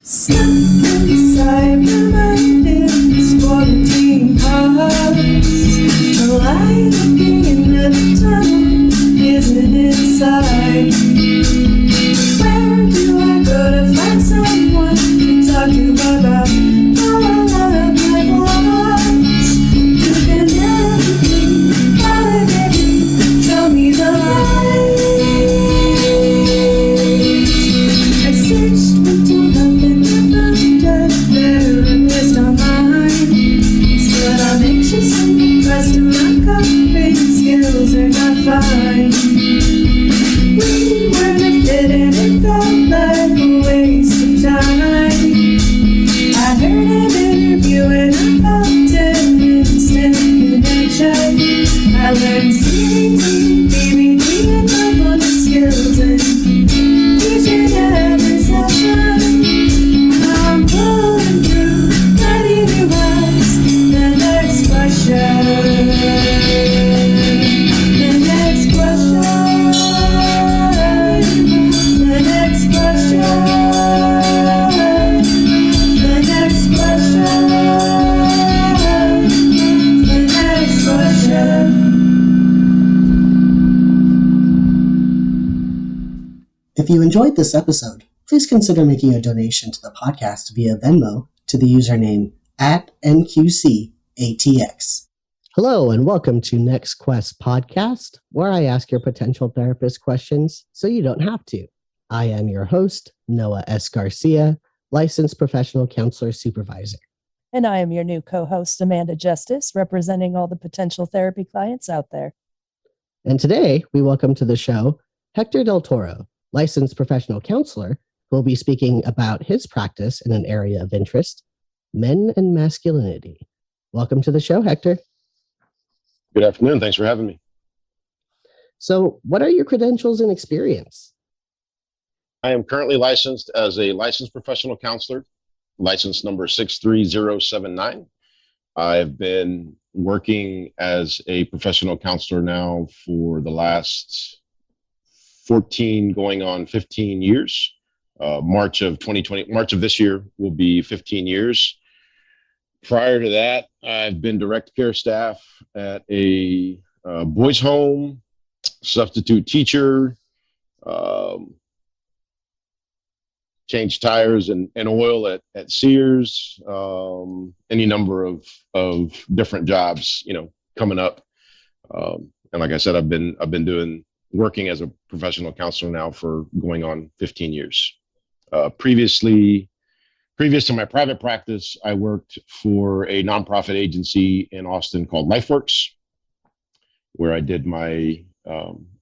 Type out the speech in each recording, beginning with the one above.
Stuck inside my mind in this quarantine house. The light at the end of the tunnel isn't in sight. Where do I go to find someone to talk to about all of my wants? You can everything, validate me, show me the light. I searched until nothing there and list online. Said I'm anxious and depressed and my coping skills are not fine. We were to fit and it felt like a waste of time. I heard an interview and I felt an instant connection. I learned CAT, BBD and mindfulness skills and each and every session. I'm pulling through, ready to ask the next question. The next question. The next question. The next question. The next question. If you enjoyed this episode, please consider making a donation to the podcast via Venmo to the username @NQCATX. Hello, and welcome to NextQuest podcast, where I ask your potential therapist questions so you don't have to. I am your host, Noah S. Garcia, licensed professional counselor supervisor. And I am your new co-host, Amanda Justice, representing all the potential therapy clients out there. And today, we welcome to the show Hector Del Toro, licensed professional counselor, who will be speaking about his practice in an area of interest, men and masculinity. Welcome to the show, Hector. Good afternoon. Thanks for having me. So, what are your credentials and experience? I am currently licensed as a licensed professional counselor, license number 63079. I've been working as a professional counselor now for the last 14 going on 15 years. March of this year will be 15 years. Prior to that, I've been direct care staff at a boys home, substitute teacher, changed tires and oil at Sears, any number of different jobs, coming up. And like I said, I've been working as a professional counselor now for going on 15 years. Previous to my private practice, I worked for a nonprofit agency in Austin called LifeWorks, where I did I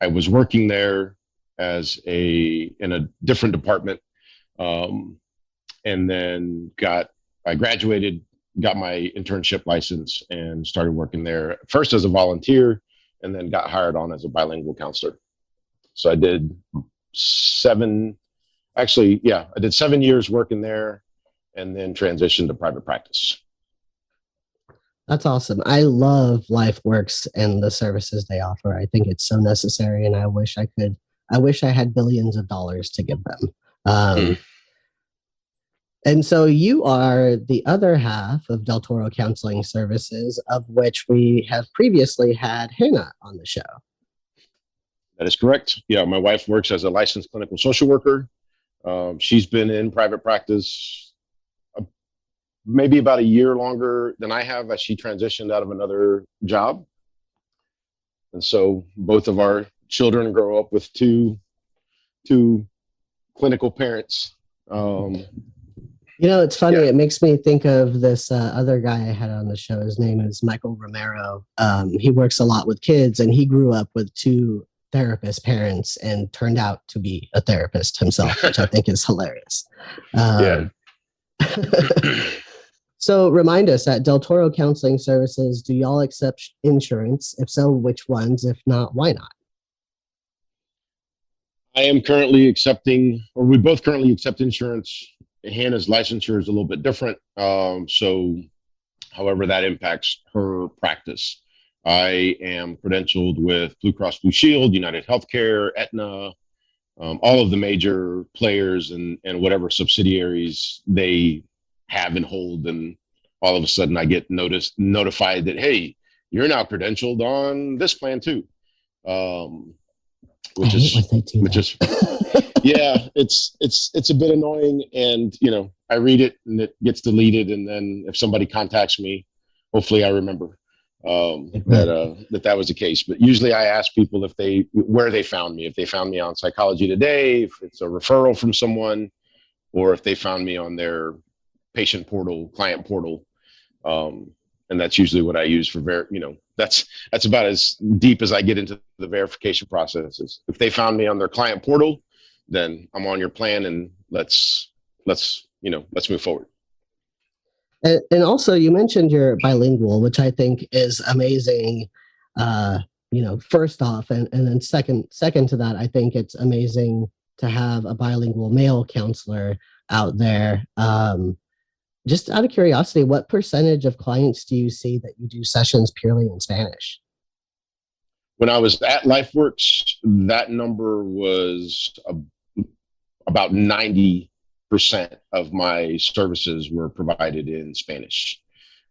was working there in a different department, and then I graduated, got my internship license, and started working there first as a volunteer, and then got hired on as a bilingual counselor. So I did 7 years working there, and then transitioned to private practice. That's awesome. I love LifeWorks and the services they offer. I think it's so necessary, and I wish I had billions of dollars to give them. And so you are the other half of Del Toro Counseling Services, of which we have previously had Hannah on the show. That is correct. Yeah, my wife works as a licensed clinical social worker. She's been in private practice maybe about a year longer than I have, as she transitioned out of another job. And so both of our children grow up with two clinical parents. It's funny. Yeah. It makes me think of this other guy I had on the show. His name is Michael Romero. He works a lot with kids, and he grew up with 2 therapist parents and turned out to be a therapist himself, which I think is hilarious. Yeah. So remind us, at Del Toro Counseling Services, do y'all accept insurance? If so, which ones? If not, why not? I am currently we both currently accept insurance. Hannah's licensure is a little bit different. So however that impacts her practice. I am credentialed with Blue Cross Blue Shield, United Healthcare, Aetna, all of the major players and whatever subsidiaries they have and hold. And all of a sudden I get notified that, hey, you're now credentialed on this plan too. Which is yeah, it's a bit annoying. And, I read it and it gets deleted. And then if somebody contacts me, hopefully I remember that was the case. But usually I ask people where they found me, if they found me on Psychology Today, if it's a referral from someone, or if they found me on their patient portal, client portal. And that's usually what I use for that's about as deep as I get into the verification processes. If they found me on their client portal, then I'm on your plan, and let's move forward. And also, you mentioned you're bilingual, which I think is amazing. First off, and then second to that, I think it's amazing to have a bilingual male counselor out there. Just out of curiosity, what percentage of clients do you see that you do sessions purely in Spanish? When I was at LifeWorks, that number was about 90% of my services were provided in Spanish.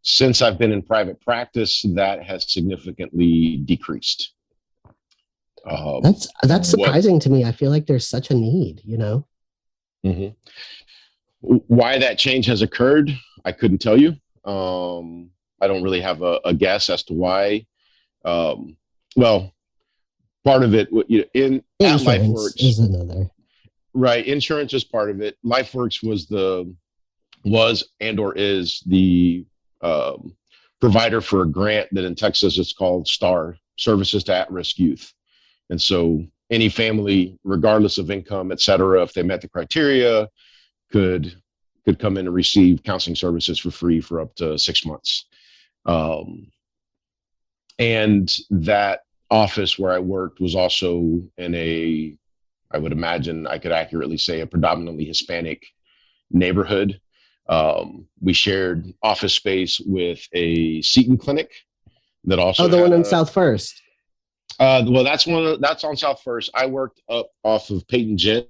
Since I've been in private practice, that has significantly decreased. That's surprising to me. I feel like there's such a need, Mm-hmm. Why that change has occurred, I couldn't tell you. I don't really have a guess as to why. Well, part of it at LifeWorks is another. Right, insurance is part of it. LifeWorks was and or is the provider for a grant that in Texas is called STAR, Services to At-Risk Youth. And so any family, regardless of income, et cetera, if they met the criteria, could come in and receive counseling services for free for up to 6 months. And that office where I worked was also in I would imagine I could accurately say, a predominantly Hispanic neighborhood. We shared office space with a Seton clinic that also. Oh, the one in South First. Well, that's on South First. I worked up off of Peyton Gin.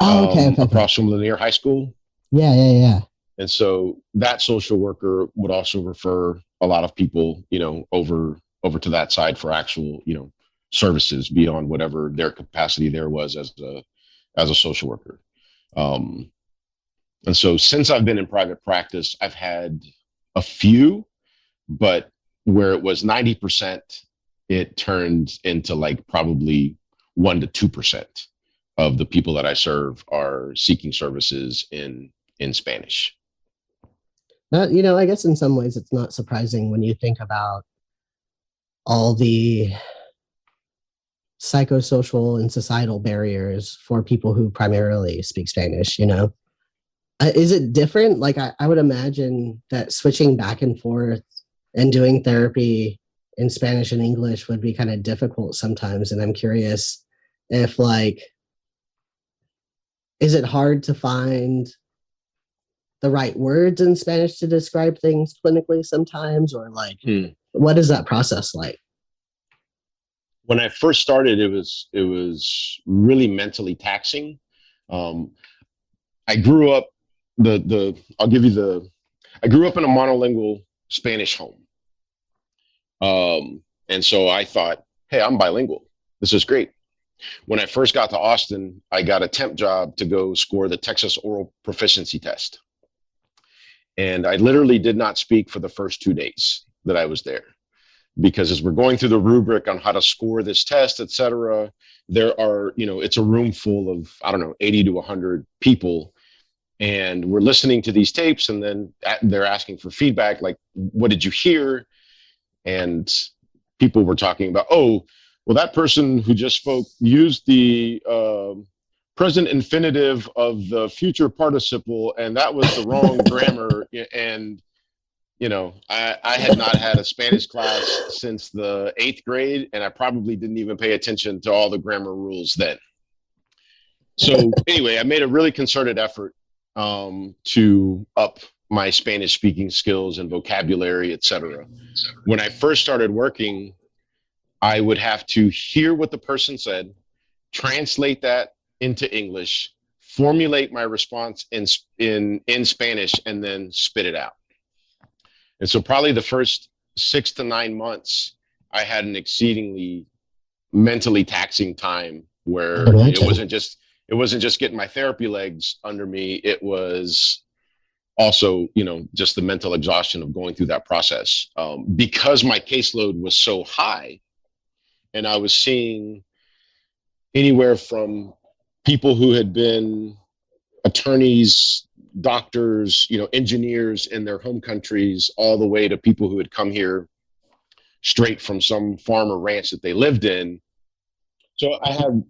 Okay. Across from Lanier High School. Yeah. And so that social worker would also refer a lot of people, over to that side for actual, services beyond whatever their capacity there was as a social worker. And so since I've been in private practice, I've had a few, but where it was 90%, it turned into like probably 1% to 2% of the people that I serve are seeking services in Spanish. I guess in some ways it's not surprising when you think about all the psychosocial and societal barriers for people who primarily speak Spanish, Is it different? Like, I would imagine that switching back and forth and doing therapy in Spanish and English would be kind of difficult sometimes. And I'm curious if, is it hard to find the right words in Spanish to describe things clinically sometimes? Or what is that process like? When I first started, it was really mentally taxing. I grew up I grew up in a monolingual Spanish home. And so I thought, hey, I'm bilingual. This is great. When I first got to Austin, I got a temp job to go score the Texas Oral Proficiency Test. And I literally did not speak for the first 2 days that I was there. Because as we're going through the rubric on how to score this test, et cetera, there are, it's a room full of, 80 to 100 people. And we're listening to these tapes, and then they're asking for feedback, like, what did you hear? And people were talking about, well, that person who just spoke used the present infinitive of the future participle, and that was the wrong grammar. And, I had not had a Spanish class since the 8th grade, and I probably didn't even pay attention to all the grammar rules then. So anyway, I made a really concerted effort to up my Spanish speaking skills and vocabulary, et cetera. When I first started working, I would have to hear what the person said, translate that into English, formulate my response in Spanish, and then spit it out. And so probably the first 6 to 9 months, I had an exceedingly mentally taxing time where it wasn't just getting my therapy legs under me. It was also, just the mental exhaustion of going through that process, because my caseload was so high, and I was seeing anywhere from people who had been attorneys, doctors, engineers in their home countries, all the way to people who had come here straight from some farm or ranch that they lived in. So I had,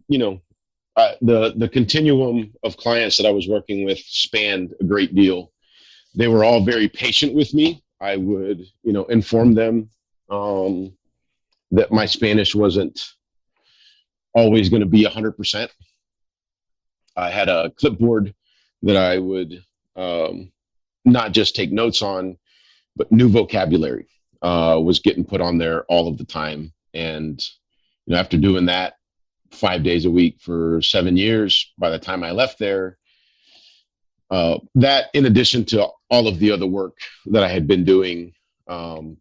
the continuum of clients that I was working with spanned a great deal. They were all very patient with me. I would, inform them that my Spanish wasn't always going to be 100%. I had a clipboard that I would not just take notes on, but new vocabulary was getting put on there all of the time. And after doing that 5 days a week for 7 years, by the time I left there, that, in addition to all of the other work that I had been doing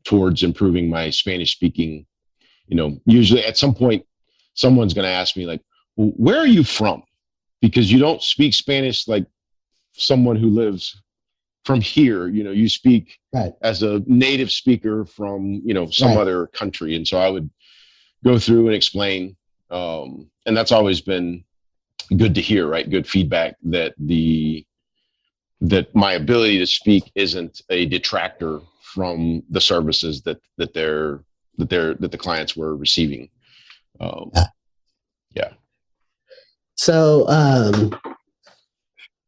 towards improving my Spanish speaking, usually at some point, someone's going to ask me, like, well, where are you from? Because you don't speak Spanish like someone who lives from here. You speak right as a native speaker from, some other country. And so I would go through and explain. And that's always been good to hear, right? Good feedback that my ability to speak isn't a detractor from the services that the clients were receiving. Yeah. So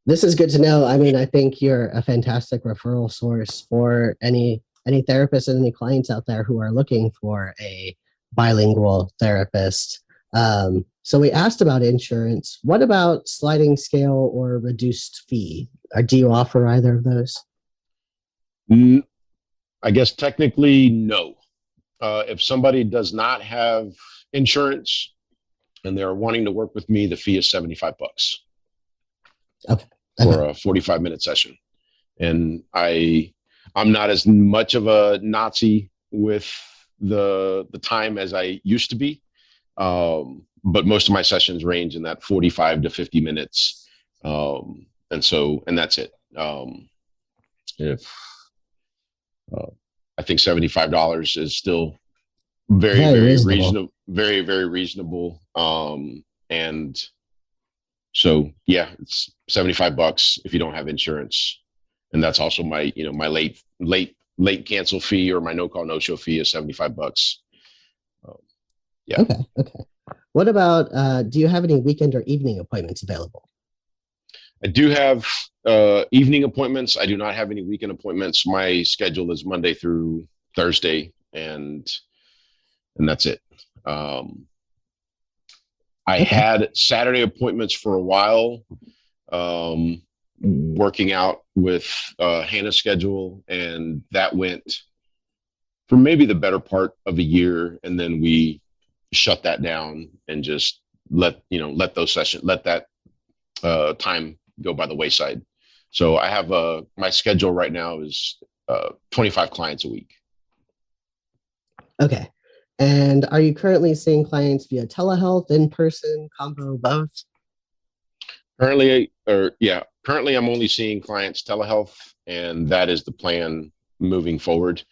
this is good to know. I mean, I think you're a fantastic referral source for any therapists and any clients out there who are looking for a bilingual therapist. So we asked about insurance. What about sliding scale or reduced fee? Or do you offer either of those? I guess technically, no. If somebody does not have insurance and they're wanting to work with me, the fee is $75 okay. For a 45-minute session. And I'm not as much of a Nazi with the time as I used to be. But most of my sessions range in that 45 to 50 minutes. And that's it. I think $75 is still very reasonable, very, very reasonable. And so, yeah, it's $75 if you don't have insurance. And that's also my, my late cancel fee, or my no call, no show fee is $75. Yeah. Okay. What about, do you have any weekend or evening appointments available? I do have evening appointments. I do not have any weekend appointments. My schedule is Monday through Thursday, and that's it. I had Saturday appointments for a while, working out with Hannah's schedule, and that went for maybe the better part of a year, and then we shut that down and just let that time go by the wayside. So I have my schedule right now is 25 clients a week. Okay. And are you currently seeing clients via telehealth, in person, combo, both? Currently I'm only seeing clients telehealth, and that is the plan moving forward.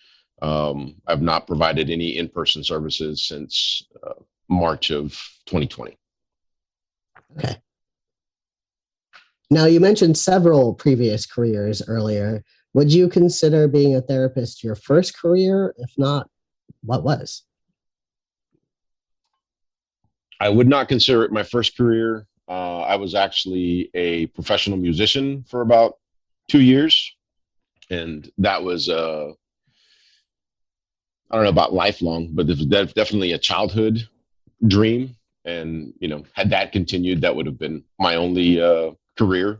I've not provided any in-person services since March of 2020. Okay. Now, you mentioned several previous careers earlier. Would you consider being a therapist your first career? If not, what was? I would not consider it my first career. I was actually a professional musician for about 2 years. And that was, I don't know about lifelong, but it was definitely a childhood dream. And, had that continued, that would have been my only career.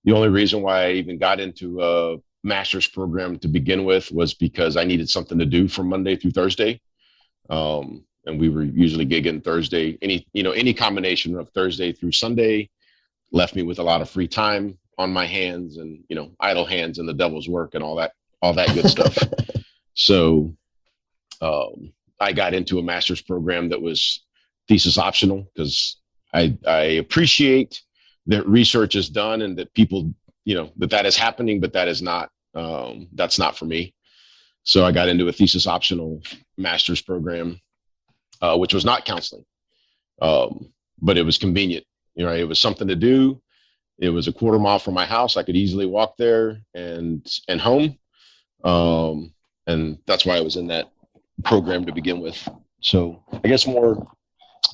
The only reason why I even got into a master's program to begin with was because I needed something to do from Monday through Thursday. and we were usually gigging Thursday. Any combination of Thursday through Sunday left me with a lot of free time on my hands, and idle hands and the devil's work and all that good stuff. So I got into a master's program that was thesis optional, because I appreciate that research is done and that people, that is happening, but that is not, that's not for me. So I got into a thesis optional master's program, which was not counseling, but it was convenient. It was something to do. It was a quarter mile from my house. I could easily walk there and home. And that's why I was in that program to begin with. So I guess more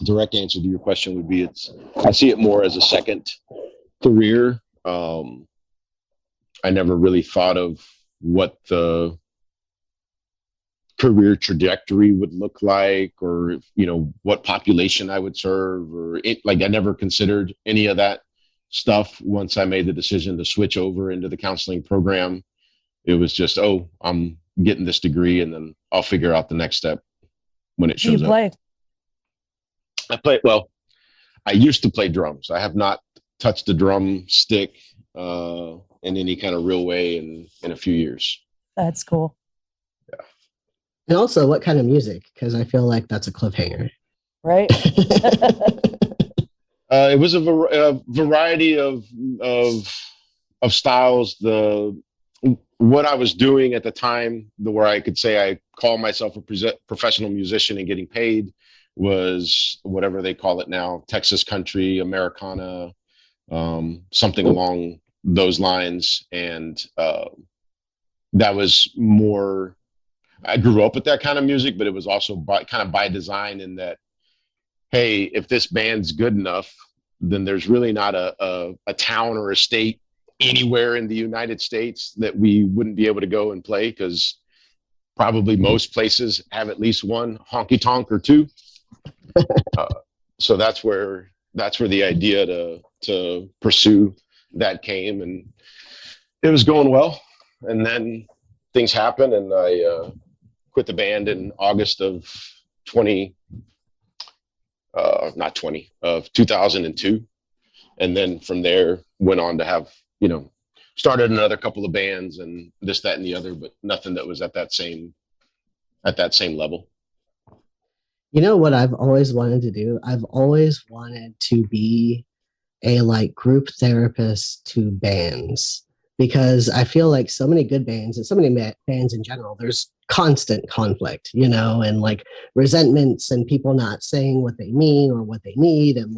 direct answer to your question would be I see it more as a second career. I never really thought of what the career trajectory would look like, or what population I would serve, or I never considered any of that stuff. Once I made the decision to switch over into the counseling program, it was just, I'm getting this degree, and then I'll figure out the next step when it shows up. I used to play drums. I have not touched a drum stick in any kind of real way in a few years. That's cool. Yeah. And also, what kind of music? Because I feel like that's a cliffhanger. Right. It was a variety of styles. What I was doing at the time, where I could say I call myself a professional musician and getting paid, was whatever they call it now, Texas country, Americana, something along those lines. And that was more, I grew up with that kind of music, but it was also by design, in that, hey, if this band's good enough, then there's really not a town or a state anywhere in the United States that we wouldn't be able to go and play, because probably most places have at least one honky tonk or two. So that's where the idea to pursue that came, and it was going well. And then things happened, and I quit the band in August of 2002. And then from there went on to have, started another couple of bands and this, that, and the other, but nothing that was at that same level. What I've always wanted to do? I've always wanted to be a group therapist to bands, because I feel like so many good bands, and so many bands in general, there's constant conflict, and resentments, and people not saying what they mean or what they need. And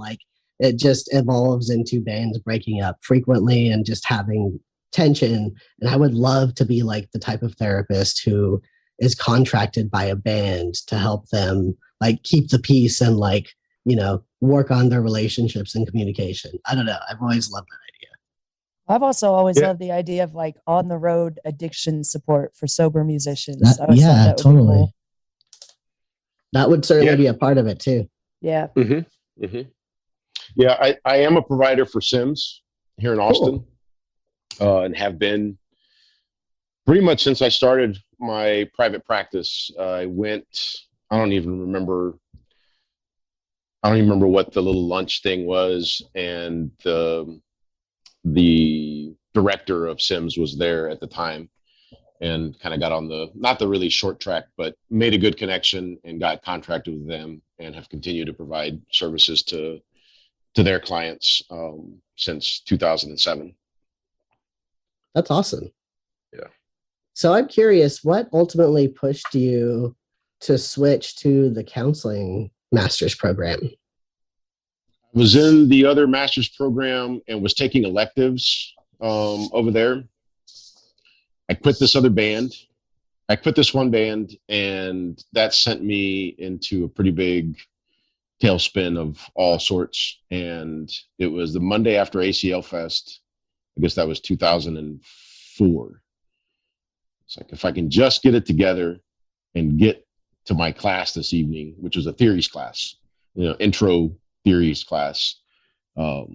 it just evolves into bands breaking up frequently and just having tension. And I would love to be the type of therapist who is contracted by a band to help them keep the peace and work on their relationships and communication. I don't know. I've always loved that idea. I've also always loved the idea of on the road addiction support for sober musicians. Yeah, totally. Cool. That would certainly be a part of it too. Yeah. Mm-hmm. Mm-hmm. Yeah, I am a provider for Sims here in Austin, and have been pretty much since I started my private practice. I don't even remember what the little lunch thing was, and the director of Sims was there at the time, and kind of got on not the really short track, but made a good connection and got contracted with them, and have continued to provide services to their clients since 2007. That's awesome. Yeah. So I'm curious, what ultimately pushed you to switch to the counseling master's program? I was in the other master's program and was taking electives over there. I quit this other band. I quit this one band, and that sent me into a pretty big tailspin of all sorts. And it was the Monday after ACL Fest. I guess that was 2004. It's if I can just get it together and get to my class this evening, which was a theories class, intro theories class, I'll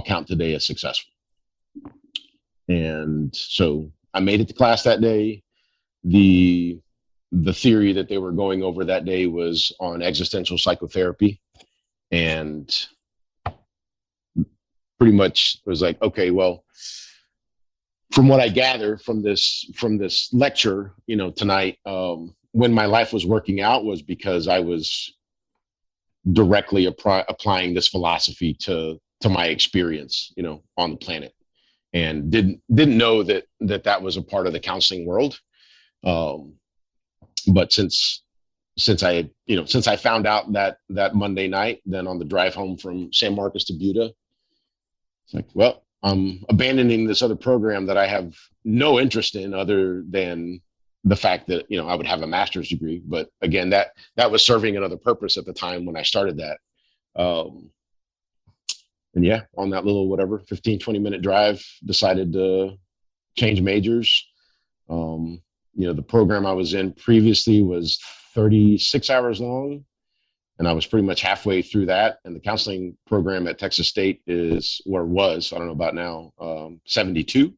count today as successful. And so I made it to class that day. The the theory that they were going over that day was on existential psychotherapy, and pretty much was like, okay, well, from what I gather from this lecture, tonight, when my life was working out was because I was directly applying this philosophy to my experience, on the planet, and didn't know that was a part of the counseling world. But since I found out that Monday night, then on the drive home from San Marcos to Buda, it's like, well, I'm abandoning this other program that I have no interest in other than the fact that, I would have a master's degree. But again, that was serving another purpose at the time when I started that. And yeah, on that little, 15-20 minute drive, decided to change majors. The program I was in previously was 36 hours long, and I was pretty much halfway through that. And the counseling program at Texas State was, I don't know about now, 72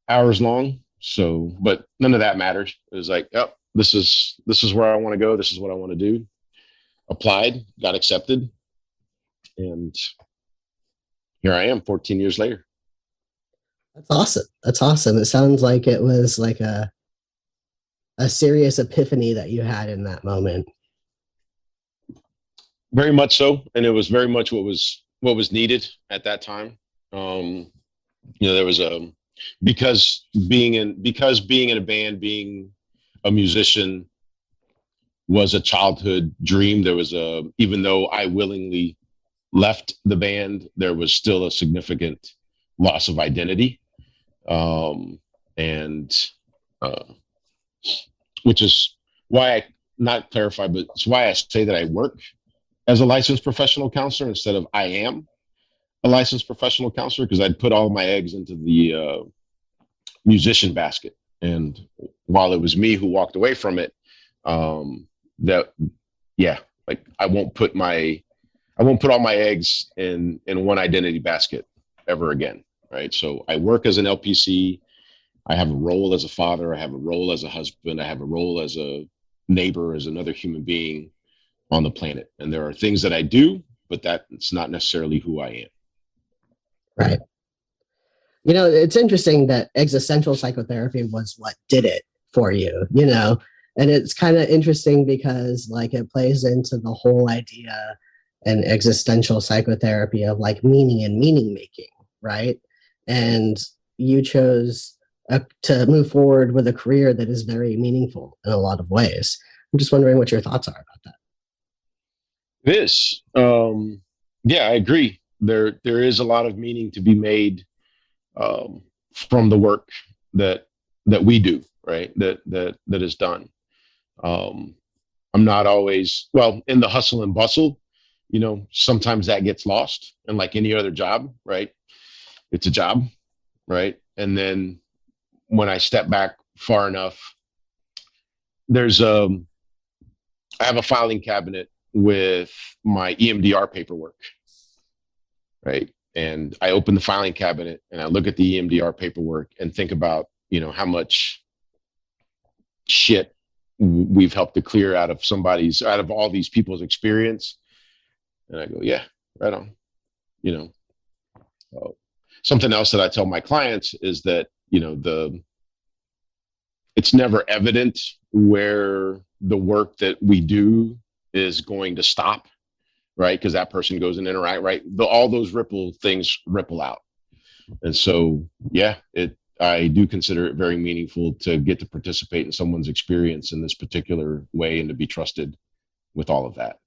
hours long. So, but none of that matters. It was like, oh, this is where I want to go. This is what I want to do. Applied, got accepted. And here I am 14 years later. That's awesome. That's awesome. It sounds like it was like a serious epiphany that you had in that moment. Very much so. And it was very much what was needed at that time. There was because being in a band, being a musician was a childhood dream. There was even though I willingly left the band, there was still a significant loss of identity. Which is why but it's why I say that I work as a licensed professional counselor instead of I am a licensed professional counselor, because I'd put all my eggs into the musician basket. And while it was me who walked away from it, I won't put all my eggs in one identity basket ever again. Right. So I work as an LPC. I have a role as a father. I have a role as a husband. I have a role as a neighbor, as another human being on the planet. And there are things that I do, but that's not necessarily who I am. Right. It's interesting that existential psychotherapy was what did it for you, and it's kind of interesting because like it plays into the whole idea and existential psychotherapy of like meaning and meaning making. Right. And you chose to move forward with a career that is very meaningful in a lot of ways. I'm just wondering what your thoughts are about that. It is. I agree. There is a lot of meaning to be made from the work that we do, right? That is done. I'm not always, in the hustle and bustle, sometimes that gets lost. And like any other job, right? It's a job, right? And then when I step back far enough, I have a filing cabinet with my EMDR paperwork, right? And I open the filing cabinet and I look at the EMDR paperwork and think about, how much shit we've helped to clear out of all these people's experience. And I go, yeah, right on. Something else that I tell my clients is that, it's never evident where the work that we do is going to stop, right? Because that person goes and interact, right? All those things ripple out. And so, I do consider it very meaningful to get to participate in someone's experience in this particular way and to be trusted with all of that.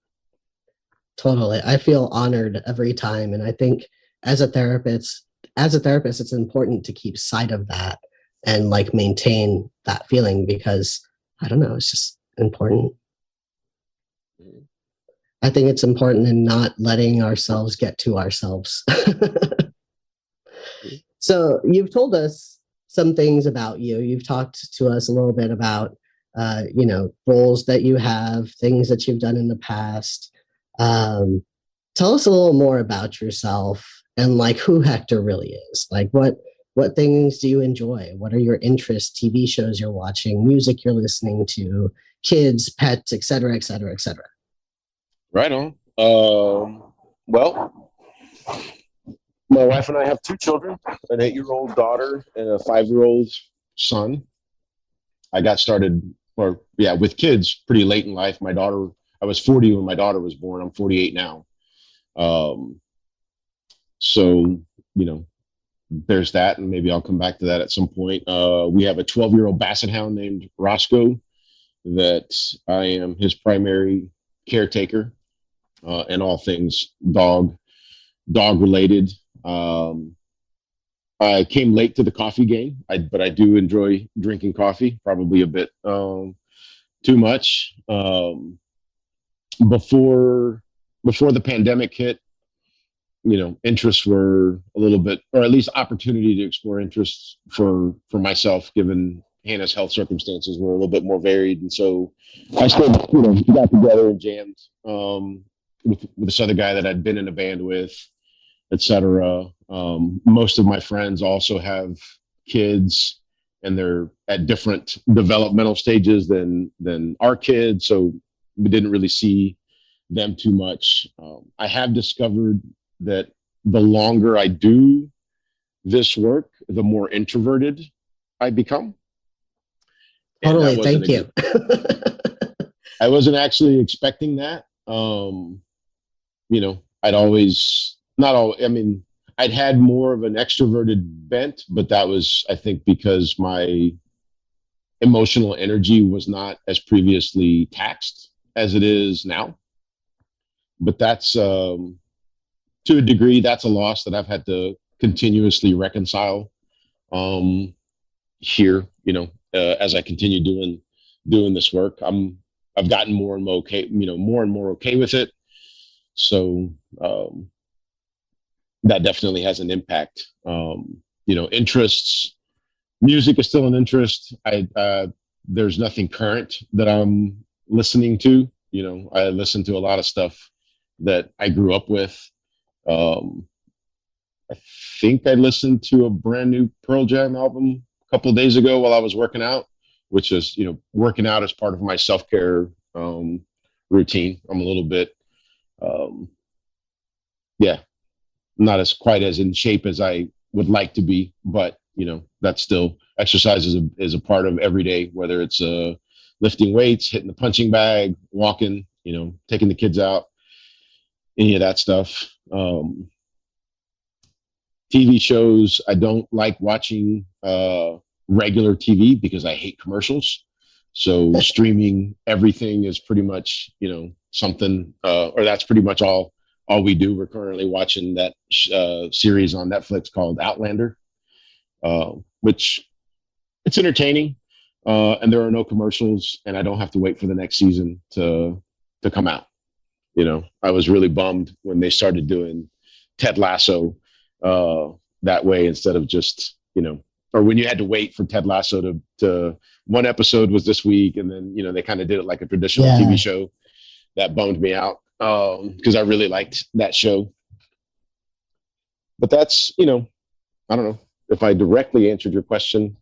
Totally. I feel honored every time. And I think as a therapist, it's important to keep sight of that and like maintain that feeling because I don't know, it's just important. I think it's important in not letting ourselves get to ourselves. So you've told us some things about you. You've talked to us a little bit about, roles that you have, things that you've done in the past. Tell us a little more about yourself and like who Hector really is. Like what what things do you enjoy? What are your interests? TV shows you're watching, music you're listening to, kids, pets, et cetera, et cetera, et cetera. Right on. Well, my wife and I have 2 children, an 8-year-old daughter and a 5-year-old son. I got started, with kids pretty late in life. I was 40 when my daughter was born. I'm 48 now. So, there's that, and maybe I'll come back to that at some point. We have a 12-year-old basset hound named Roscoe that I am his primary caretaker, and all things dog related. I came late to the coffee game, but I do enjoy drinking coffee, probably a bit too much. Before the pandemic hit, interests were a little bit, or at least opportunity to explore interests for myself, given Hannah's health circumstances were a little bit more varied. And so I still, got together and jammed with this other guy that I'd been in a band with, etc. Most of my friends also have kids, and they're at different developmental stages than our kids, so we didn't really see them too much. I have discovered that the longer I do this work, the more introverted I become. Totally, thank you. I wasn't actually expecting that. I'd always, I'd had more of an extroverted bent, but that was, I think, because my emotional energy was not as previously taxed as it is now. But that's, to a degree, that's a loss that I've had to continuously reconcile here, as I continue doing this work. I've gotten more and more okay with it. So that definitely has an impact. Interests, music is still an interest. There's nothing current that I'm listening to. I listen to a lot of stuff that I grew up with. I think I listened to a brand new Pearl Jam album a couple of days ago while I was working out, which is, working out as part of my self-care routine. I'm a little bit, not as quite as in shape as I would like to be, but that's still, exercise is a part of every day, whether it's lifting weights, hitting the punching bag, walking, taking the kids out, any of that stuff. TV shows, I don't like watching regular TV because I hate commercials. So streaming everything is pretty much, something, or that's pretty much all we do. We're currently watching that series on Netflix called Outlander, which it's entertaining, and there are no commercials, and I don't have to wait for the next season to come out. I was really bummed when they started doing Ted Lasso that way, instead of just, or when you had to wait for Ted Lasso to one episode was this week, and then, they kind of did it like a traditional TV show. That bummed me out because I really liked that show. But that's, I don't know if I directly answered your question.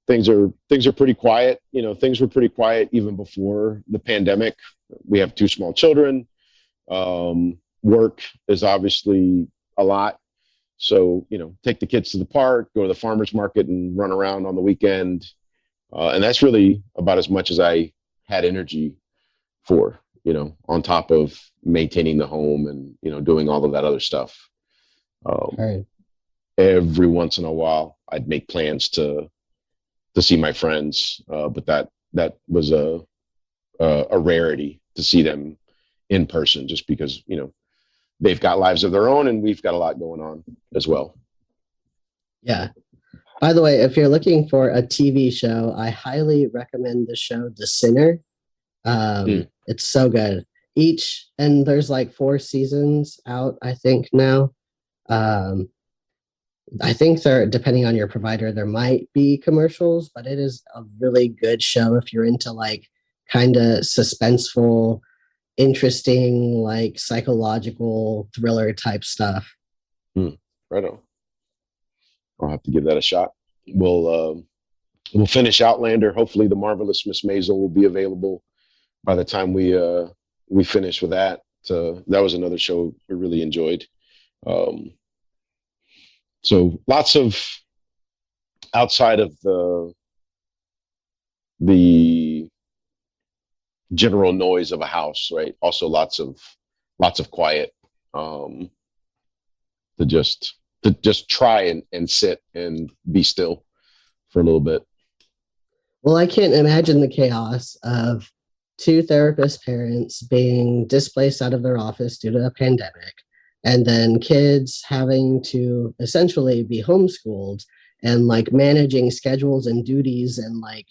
Things are pretty quiet. Things were pretty quiet even before the pandemic. We have 2 small children. Work is obviously a lot. So, take the kids to the park, go to the farmer's market and run around on the weekend. And that's really about as much as I had energy for, on top of maintaining the home and, doing all of that other stuff. Right. Every once in a while, I'd make plans to see my friends. But that was a rarity to see them in person, just because, they've got lives of their own and we've got a lot going on as well. Yeah. By the way, if you're looking for a TV show, I highly recommend the show The Sinner. It's so good. And there's like 4 seasons out, I think now. I think depending on your provider, there might be commercials, but it is a really good show if you're into like kind of suspenseful, interesting, like psychological thriller type stuff. Right on. I'll have to give that a shot. We'll finish Outlander. Hopefully the Marvelous Miss Maisel will be available by the time we finish with that. That was another show we really enjoyed. So lots of, outside of the general noise of a house, right? Also lots of quiet, to just try and sit and be still for a little bit. Well, I can't imagine the chaos of two therapist parents being displaced out of their office due to a pandemic, and then kids having to essentially be homeschooled and like managing schedules and duties and like,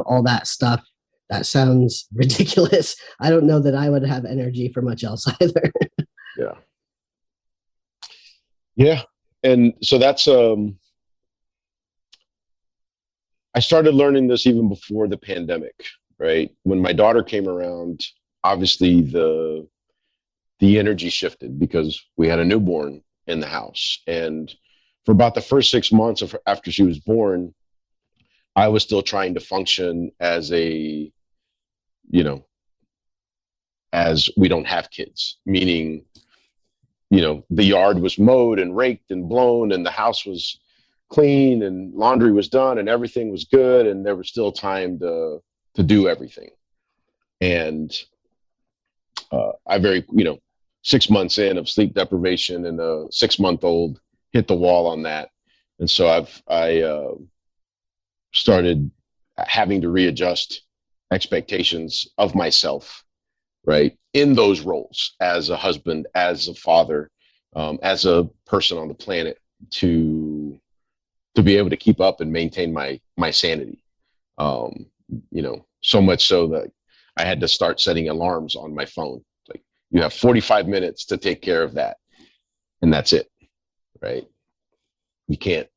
all that stuff. That sounds ridiculous. I don't know that I would have energy for much else either. Yeah. Yeah. And so that's, I started learning this even before the pandemic, right? When my daughter came around, obviously the energy shifted because we had a newborn in the house. And for about the first 6 months after she was born, I was still trying to function as as we don't have kids, meaning, the yard was mowed and raked and blown and the house was clean and laundry was done and everything was good. And there was still time to do everything. And I 6 months in of sleep deprivation and a 6-month-old hit the wall on that. And so I started having to readjust expectations of myself, right, in those roles as a husband, as a father, as a person on the planet, to be able to keep up and maintain my sanity. So much so that I had to start setting alarms on my phone. Like, you have 45 minutes to take care of that, and that's it, right? You can't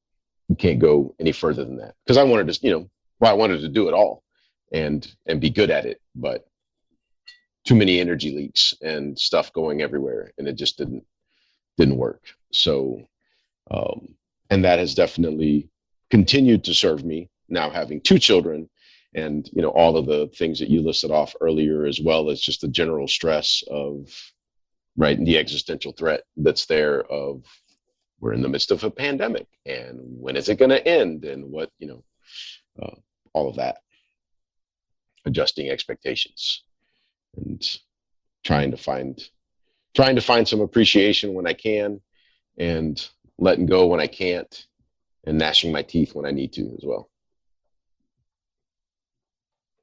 go any further than that, because I wanted to, I wanted to do it all and be good at it, but too many energy leaks and stuff going everywhere, and it just didn't work. So, and that has definitely continued to serve me now, having 2 children, and all of the things that you listed off earlier, as well as just the general stress of, right, and the existential threat that's there of, we're in the midst of a pandemic, and when is it going to end, and what, all of that, adjusting expectations and trying to find some appreciation when I can, and letting go when I can't, and gnashing my teeth when I need to as well.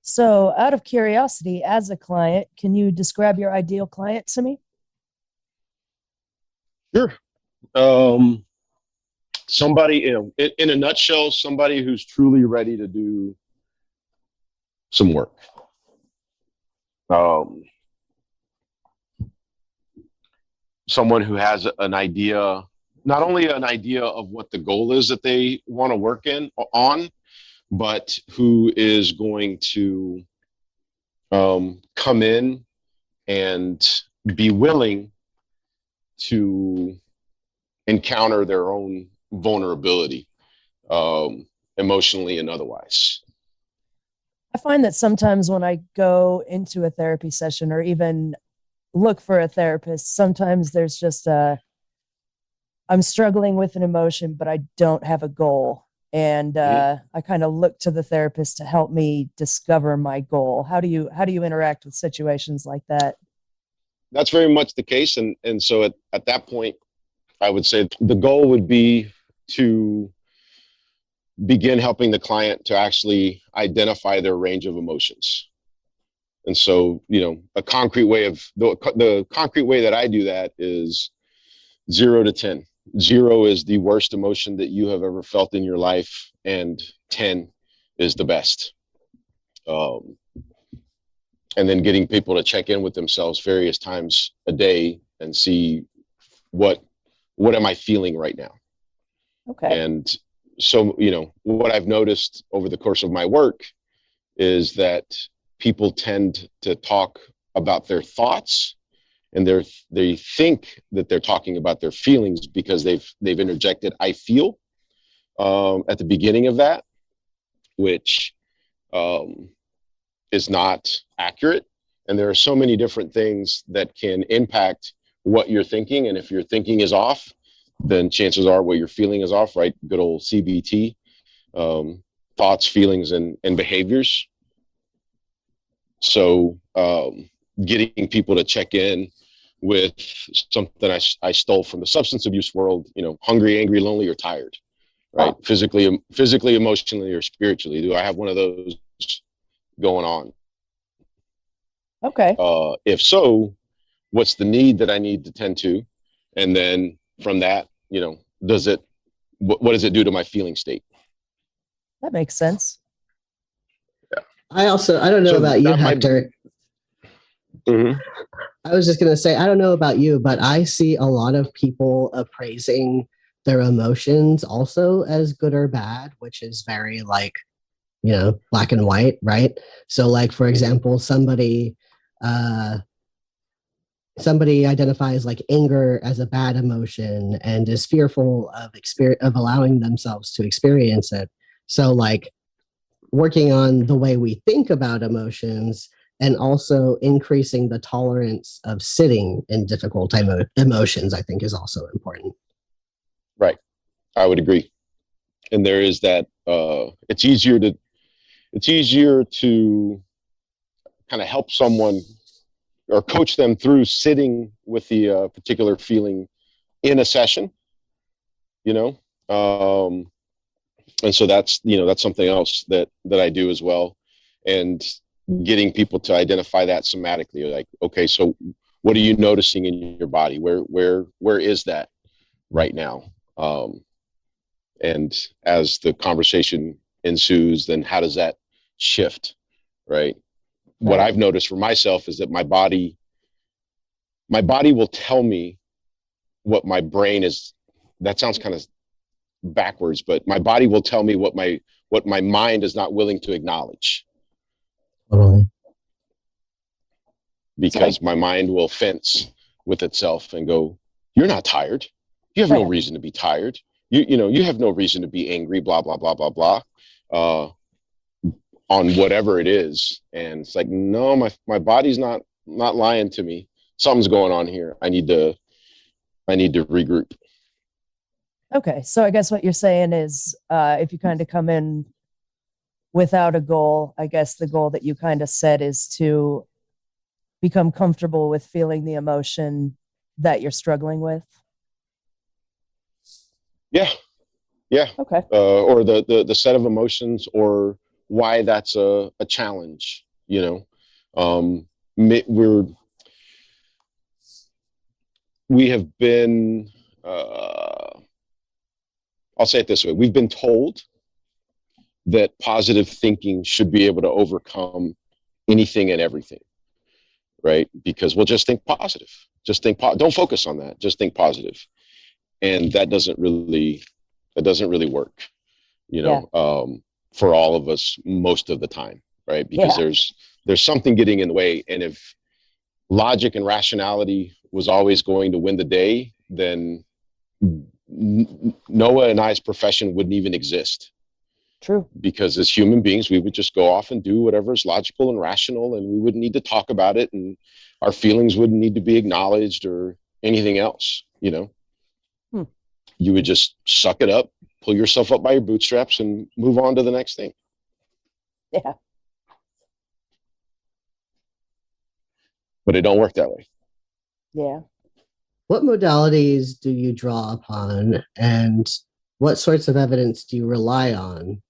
So, out of curiosity, as a client, can you describe your ideal client to me? Sure. Somebody, in a nutshell, somebody who's truly ready to do some work. Someone who has an idea, not only an idea of what the goal is that they want to work on, but who is going to come in and be willing to encounter their own vulnerability, emotionally and otherwise. I find that sometimes when I go into a therapy session or even look for a therapist, sometimes there's just I'm struggling with an emotion, but I don't have a goal. And I kind of look to the therapist to help me discover my goal. How do you interact with situations like that? That's very much the case. And so at that point, I would say the goal would be to begin helping the client to actually identify their range of emotions. And so, a concrete way of the concrete way that I do that is 0 to 10. 0 is the worst emotion that you have ever felt in your life, and 10 is the best. And then getting people to check in with themselves various times a day and see what am I feeling right now? Okay. And so, what I've noticed over the course of my work is that people tend to talk about their thoughts, and they think that they're talking about their feelings because they've interjected "I feel," at the beginning of that, which is not accurate. And there are so many different things that can impact what you're thinking. And if your thinking is off, then chances are what you're feeling is off, right? Good old CBT, thoughts, feelings, and behaviors. So getting people to check in with something I stole from the substance abuse world, hungry, angry, lonely, or tired, right? Physically, emotionally, or spiritually. Do I have one of those going on? Okay. If so, what's the need that I need to tend to? And then from that, what does it do to my feeling state? That makes sense. Yeah. I don't know about you, Hector. Mm-hmm. I was just going to say, I don't know about you, but I see a lot of people appraising their emotions also as good or bad, which is very black and white, right? So for example, somebody identifies anger as a bad emotion and is fearful of allowing themselves to experience it. So working on the way we think about emotions and also increasing the tolerance of sitting in difficult emotions, I think is also important. Right. I would agree. And there is that, it's easier to kind of help someone or coach them through sitting with the particular feeling in a session, and so that's something else that I do as well. And getting people to identify that somatically, okay, so what are you noticing in your body? Where is that right now? And as the conversation ensues, then how does that shift, right? What I've noticed for myself is that my body will tell me what my brain is. That sounds kind of backwards, but my body will tell me what my mind is not willing to acknowledge. Totally. Because my mind will fence with itself and go, "You're not tired. You have no reason to be tired. You have no reason to be angry, blah, blah, blah, blah, blah, on whatever it is." And it's no, my body's not lying to me. Something's going on here. I need to regroup. Okay. So I guess what you're saying is, if you kind of come in without a goal, I guess the goal that you kind of set is to become comfortable with feeling the emotion that you're struggling with. Yeah. Okay. Or the set of emotions, or why that's a challenge. We have been, I'll say it this way, we've been told that positive thinking should be able to overcome anything and everything, right? Because we'll just think positive. Don't focus on that. Just think positive. And that doesn't really work, for all of us most of the time, right? Because there's something getting in the way. And if logic and rationality was always going to win the day, then Noah and I's profession wouldn't even exist. True. Because as human beings, we would just go off and do whatever is logical and rational, and we wouldn't need to talk about it, and our feelings wouldn't need to be acknowledged or anything else, You would just suck it up, pull yourself up by your bootstraps, and move on to the next thing. Yeah. But it don't work that way. Yeah. What modalities do you draw upon, and what sorts of evidence do you rely on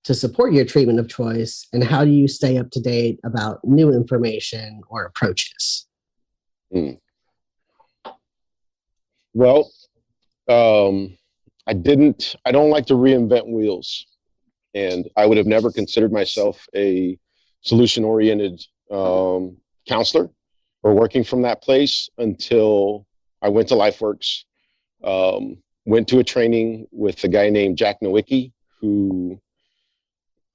to support your treatment of choice, and how do you stay up to date about new information or approaches? Well, I don't like to reinvent wheels, and I would have never considered myself a solution-oriented counselor or working from that place until I went to LifeWorks, went to a training with a guy named Jack Nowicki, who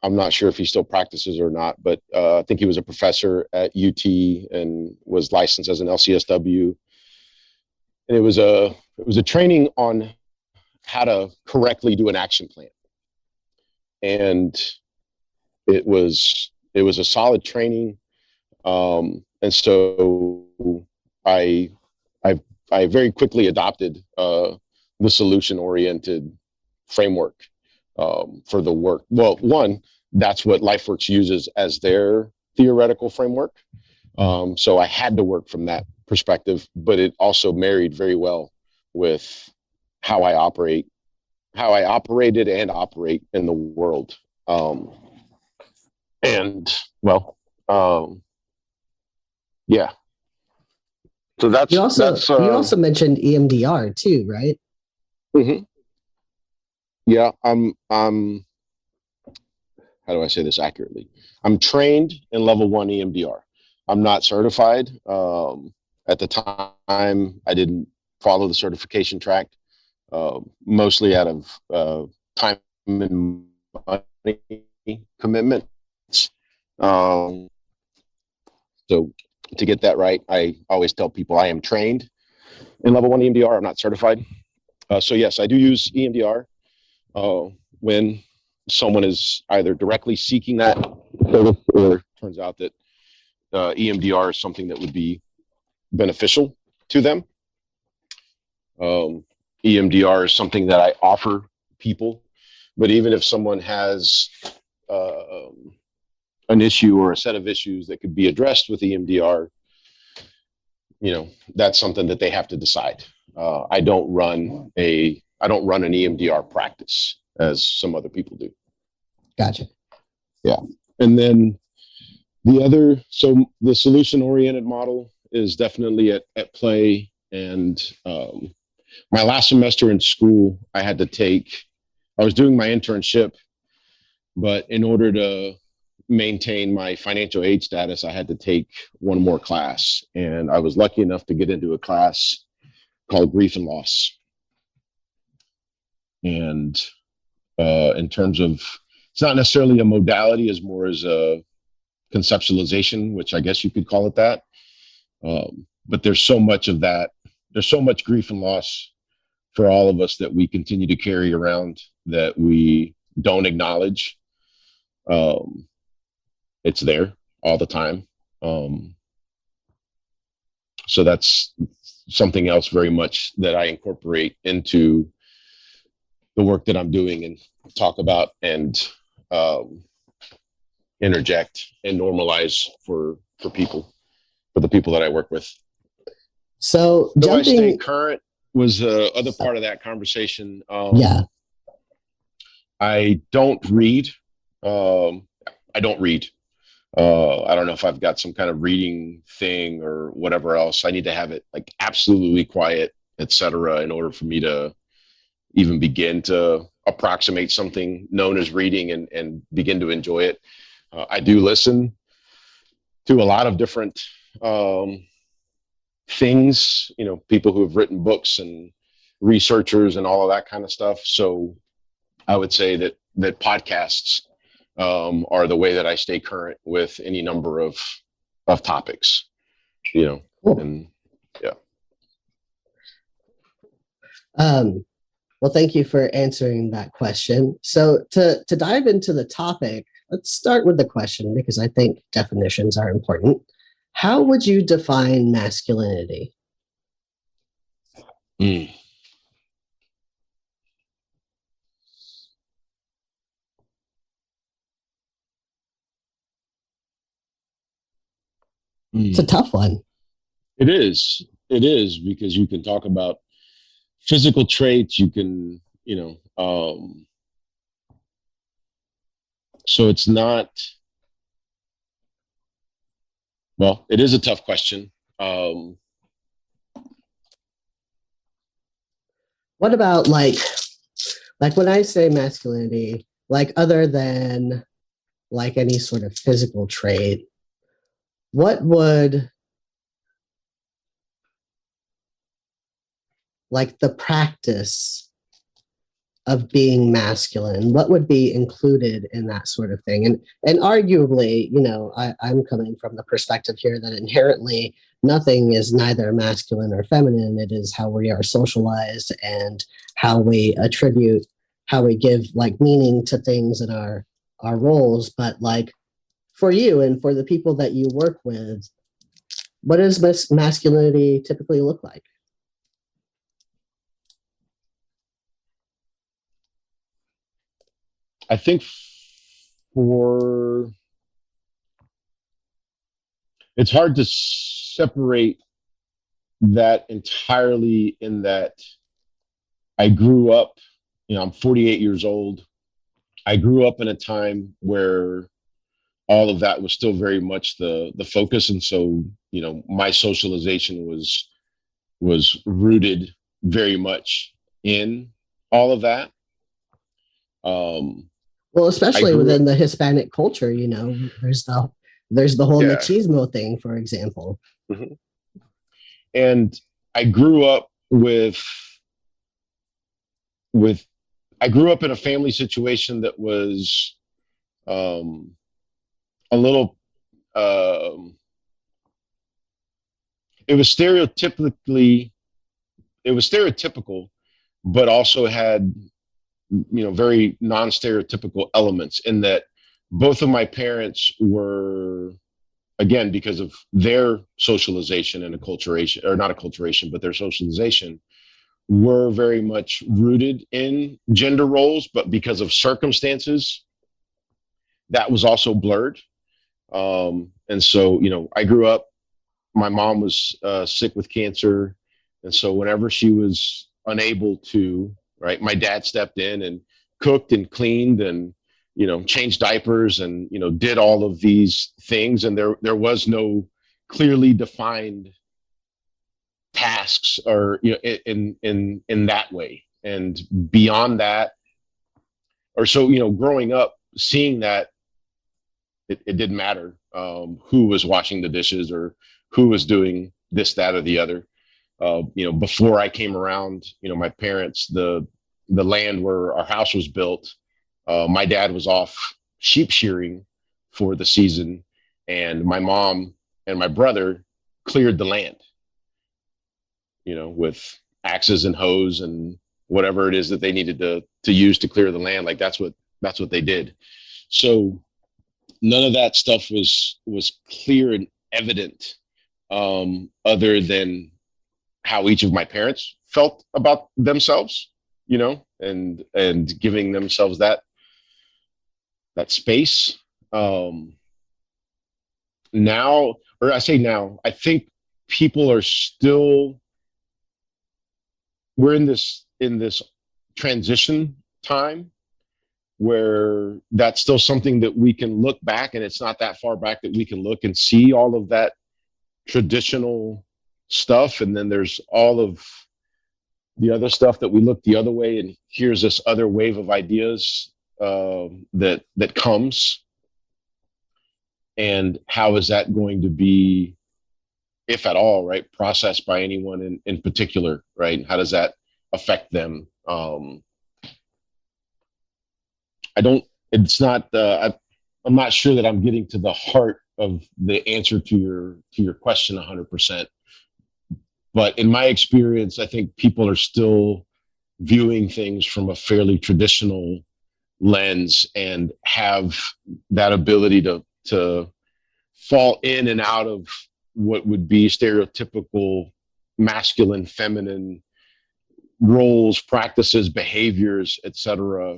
I'm not sure if he still practices or not, but I think he was a professor at UT and was licensed as an LCSW. And it was a training on how to correctly do an action plan, and it was a solid training. And so I very quickly adopted the solution-oriented framework for the work. Well, one, that's what LifeWorks uses as their theoretical framework. So I had to work from that perspective, but it also married very well with how I operated and operate in the world. Yeah. So You also mentioned EMDR too, right? Mm-hmm. Yeah, I'm how do I say this accurately? I'm trained in level 1 EMDR. I'm not certified. At the time, I didn't follow the certification track, mostly out of time and money commitments. So to get that right, I always tell people I am trained in level 1 EMDR. I'm not certified. So yes, I do use EMDR when someone is either directly seeking that service, or turns out that EMDR is something that would be beneficial to them. EMDR is something that I offer people, but even if someone has an issue or a set of issues that could be addressed with EMDR, that's something that they have to decide. I don't run an EMDR practice as some other people do. Gotcha. Yeah. And then so the solution-oriented model is definitely at play. And my last semester in school, I was doing my internship, but in order to maintain my financial aid status, I had to take one more class. And I was lucky enough to get into a class called Grief and Loss. And in terms of, it's not necessarily a modality, as more as a conceptualization, which I guess you could call it that. But there's so much of that. There's so much grief and loss for all of us that we continue to carry around that we don't acknowledge. It's there all the time. So that's something else very much that I incorporate into the work that I'm doing and talk about and interject and normalize for the people that I work with. So do I stay current was the other part of that conversation. Yeah. I don't read. I don't read. I don't know if I've got some kind of reading thing or whatever else. I need to have it like absolutely quiet, etc., in order for me to even begin to approximate something known as reading and begin to enjoy it. I do listen to a lot of different things, people who have written books and researchers and all of that kind of stuff. So I would say that podcasts are the way that I stay current with any number of topics, Cool. And yeah. Well, thank you for answering that question. So to dive into the topic, let's start with the question, because I think definitions are important. How would you define masculinity? It's a tough one. It is, because you can talk about physical traits, you can, so it's not, well, it is a tough question. What about like when I say masculinity, like other than like any sort of physical trait, what would like the practice of being masculine, what would be included in that sort of thing? And arguably, I'm coming from the perspective here that inherently nothing is neither masculine or feminine. It is how we are socialized and how we attribute how we give like meaning to things in our roles. But like for you and for the people that you work with, what does masculinity typically look like? I think it's hard to separate that entirely, in that I grew up, I'm 48 years old. I grew up in a time where all of that was still very much the focus. And so, my socialization was rooted very much in all of that. Well, especially within the Hispanic culture, there's the whole machismo thing, for example. Mm-hmm. And I grew up I grew up in a family situation that was a little, it was stereotypical, but also had, very non-stereotypical elements, in that both of my parents were, again, because of their socialization and acculturation, or not acculturation, but their socialization, were very much rooted in gender roles, but because of circumstances, that was also blurred. And so, I grew up, my mom was sick with cancer. And so whenever she was unable to, right, my dad stepped in and cooked and cleaned and, changed diapers and, did all of these things. And there was no clearly defined tasks, or, in that way. And beyond that, or so, growing up, seeing that it didn't matter who was washing the dishes or who was doing this, that, or the other. Before I came around, my parents, the land where our house was built, my dad was off sheep shearing for the season, and my mom and my brother cleared the land, with axes and hoes and whatever it is that they needed to use to clear the land. Like that's what they did. So none of that stuff was clear and evident, other than how each of my parents felt about themselves, and giving themselves that space. Now, or I say now, I think people are still, we're in this transition time where that's still something that we can look back, and it's not that far back that we can look and see all of that traditional stuff. And then there's all of the other stuff that we look the other way, and here's this other wave of ideas that comes. And how is that going to be, if at all, right, processed by anyone in particular, right? How does that affect them? I'm not sure that I'm getting to the heart of the answer to your question 100%. But in my experience, I think people are still viewing things from a fairly traditional lens, and have that ability to fall in and out of what would be stereotypical masculine, feminine roles, practices, behaviors, etc.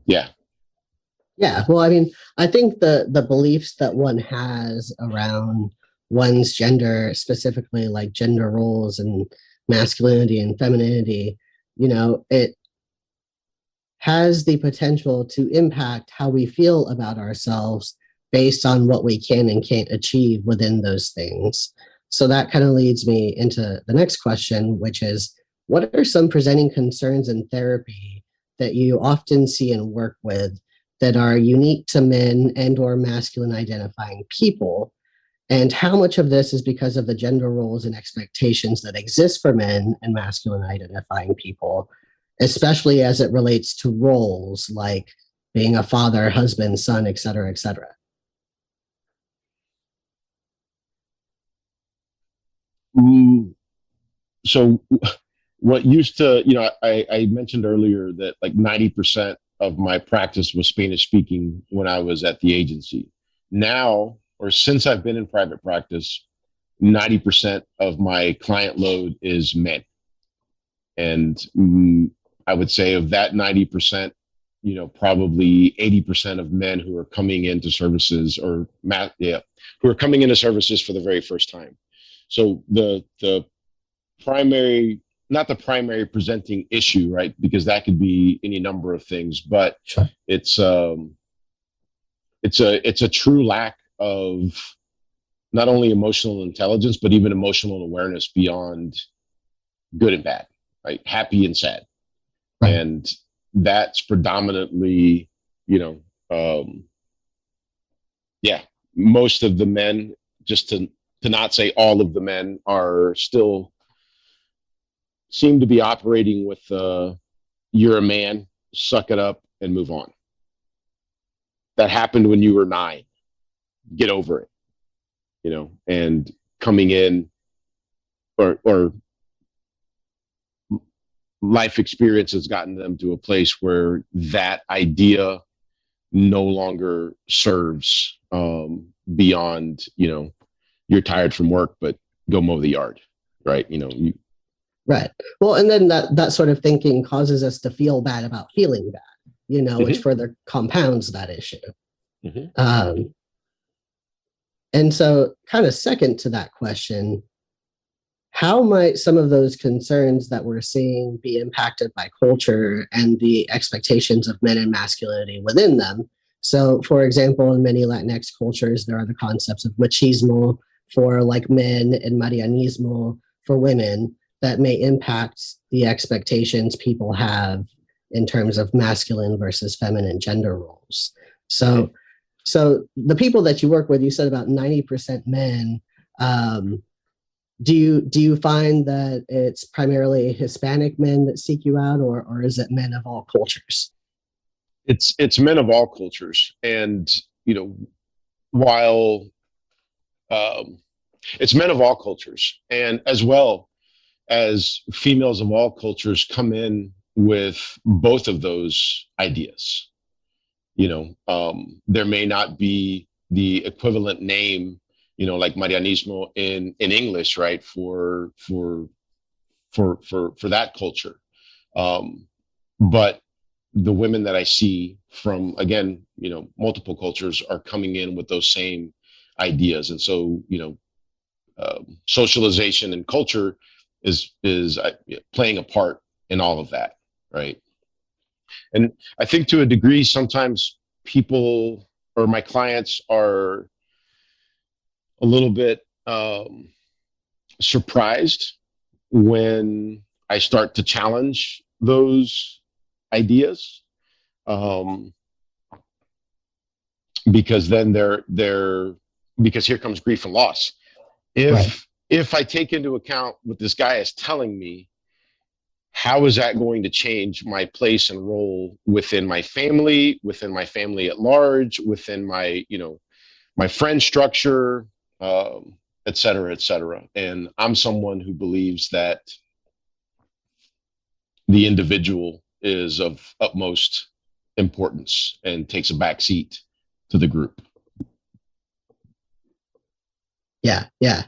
Yeah, well, I mean, I think the beliefs that one has around one's gender, specifically like gender roles and masculinity and femininity, it has the potential to impact how we feel about ourselves based on what we can and can't achieve within those things. So that kind of leads me into the next question, which is, what are some presenting concerns in therapy that you often see and work with that are unique to men and or masculine identifying people? And how much of this is because of the gender roles and expectations that exist for men and masculine identifying people, especially as it relates to roles like being a father, husband, son, et cetera, et cetera? So what used to, I mentioned earlier that like 90% of my practice was Spanish speaking when I was at the agency. Now, or since I've been in private practice, 90% of my client load is men. And I would say of that 90%, probably 80% of men who are coming into services who are coming into services for the very first time. So the primary, not the primary presenting issue, right? Because that could be any number of things, but Sure. it's a true lack of not only emotional intelligence, but even emotional awareness beyond good and bad, right? Happy and sad. Right. And that's predominantly, most of the men, just to not say all of the men, are still seem to be operating with you're a man, suck it up and move on. That happened when you were 9. Get over it. And coming in or life experience has gotten them to a place where that idea no longer serves beyond, you're tired from work, but go mow the yard, right? Right. Well, and then that sort of thinking causes us to feel bad about feeling bad, which further compounds that issue. Mm-hmm. And so kind of second to that question, how might some of those concerns that we're seeing be impacted by culture and the expectations of men and masculinity within them? So, for example, in many Latinx cultures, there are the concepts of machismo for like men and marianismo for women that may impact the expectations people have in terms of masculine versus feminine gender roles. So the people that you work with, you said about 90% men. Do you find that it's primarily Hispanic men that seek you out, or is it men of all cultures? It's men of all cultures, and while it's men of all cultures, and as well as females of all cultures come in with both of those ideas. There may not be the equivalent name, like Marianismo in English, right? For that culture. But the women that I see from, again, multiple cultures are coming in with those same ideas. And so, socialization and culture is playing a part in all of that, right? And I think to a degree, sometimes people or my clients are a little bit surprised when I start to challenge those ideas, because then because here comes grief and loss. If I take into account what this guy is telling me, how is that going to change my place and role within my family at large, within my, my friend structure, et cetera, et cetera. And I'm someone who believes that the individual is of utmost importance and takes a back seat to the group. Yeah.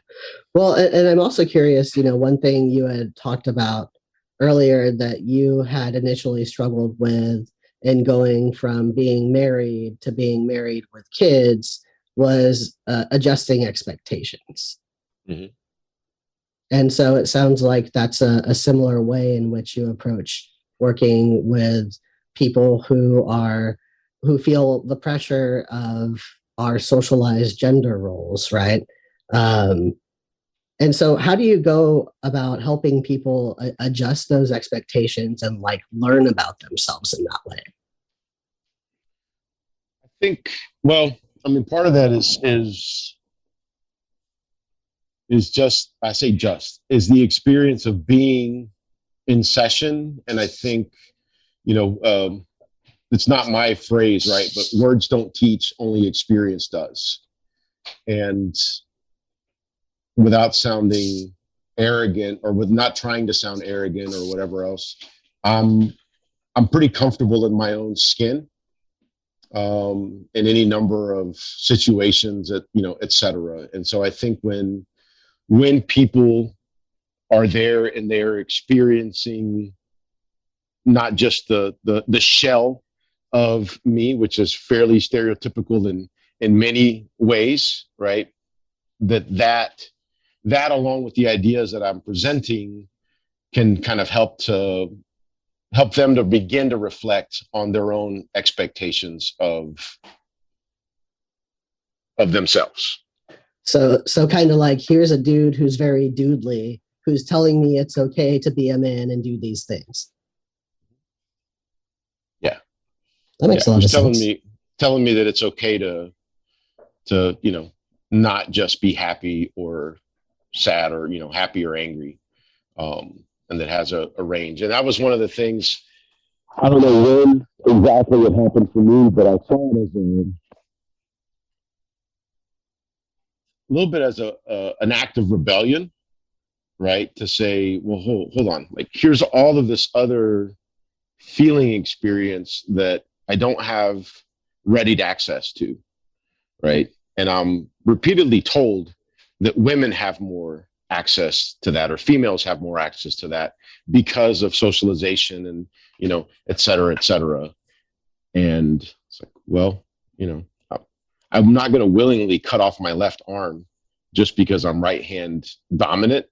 Well, and I'm also curious, one thing you had talked about earlier that you had initially struggled with in going from being married to being married with kids was adjusting expectations. Mm-hmm. And so it sounds like that's a similar way in which you approach working with people who feel the pressure of our socialized gender roles, right? And so how do you go about helping people adjust those expectations and like learn about themselves in that way? I think, well, part of that is just, I say just, is the experience of being in session. And I think, it's not my phrase, right? But words don't teach, only experience does. And without sounding arrogant or with not trying to sound arrogant or whatever else. I'm pretty comfortable in my own skin, in any number of situations, et cetera. And so I think when people are there and they're experiencing not just the shell of me, which is fairly stereotypical in many ways, right? That along with the ideas that I'm presenting can kind of help them to begin to reflect on their own expectations of themselves. So kind of like, here's a dude who's very dudely, who's telling me it's okay to be a man and do these things. Yeah. That makes a lot of sense. Telling me that it's okay to not just be happy or sad or, happy or angry. And that has a range. And that was one of the things, I don't know when exactly it happened for me, but I saw it as a little bit as an act of rebellion, right? To say, well, hold on, like, here's all of this other feeling experience that I don't have readied access to, right? And I'm repeatedly told that women have more access to that, or females have more access to that because of socialization and, et cetera, et cetera. And it's like, well, I'm not going to willingly cut off my left arm just because I'm right hand dominant,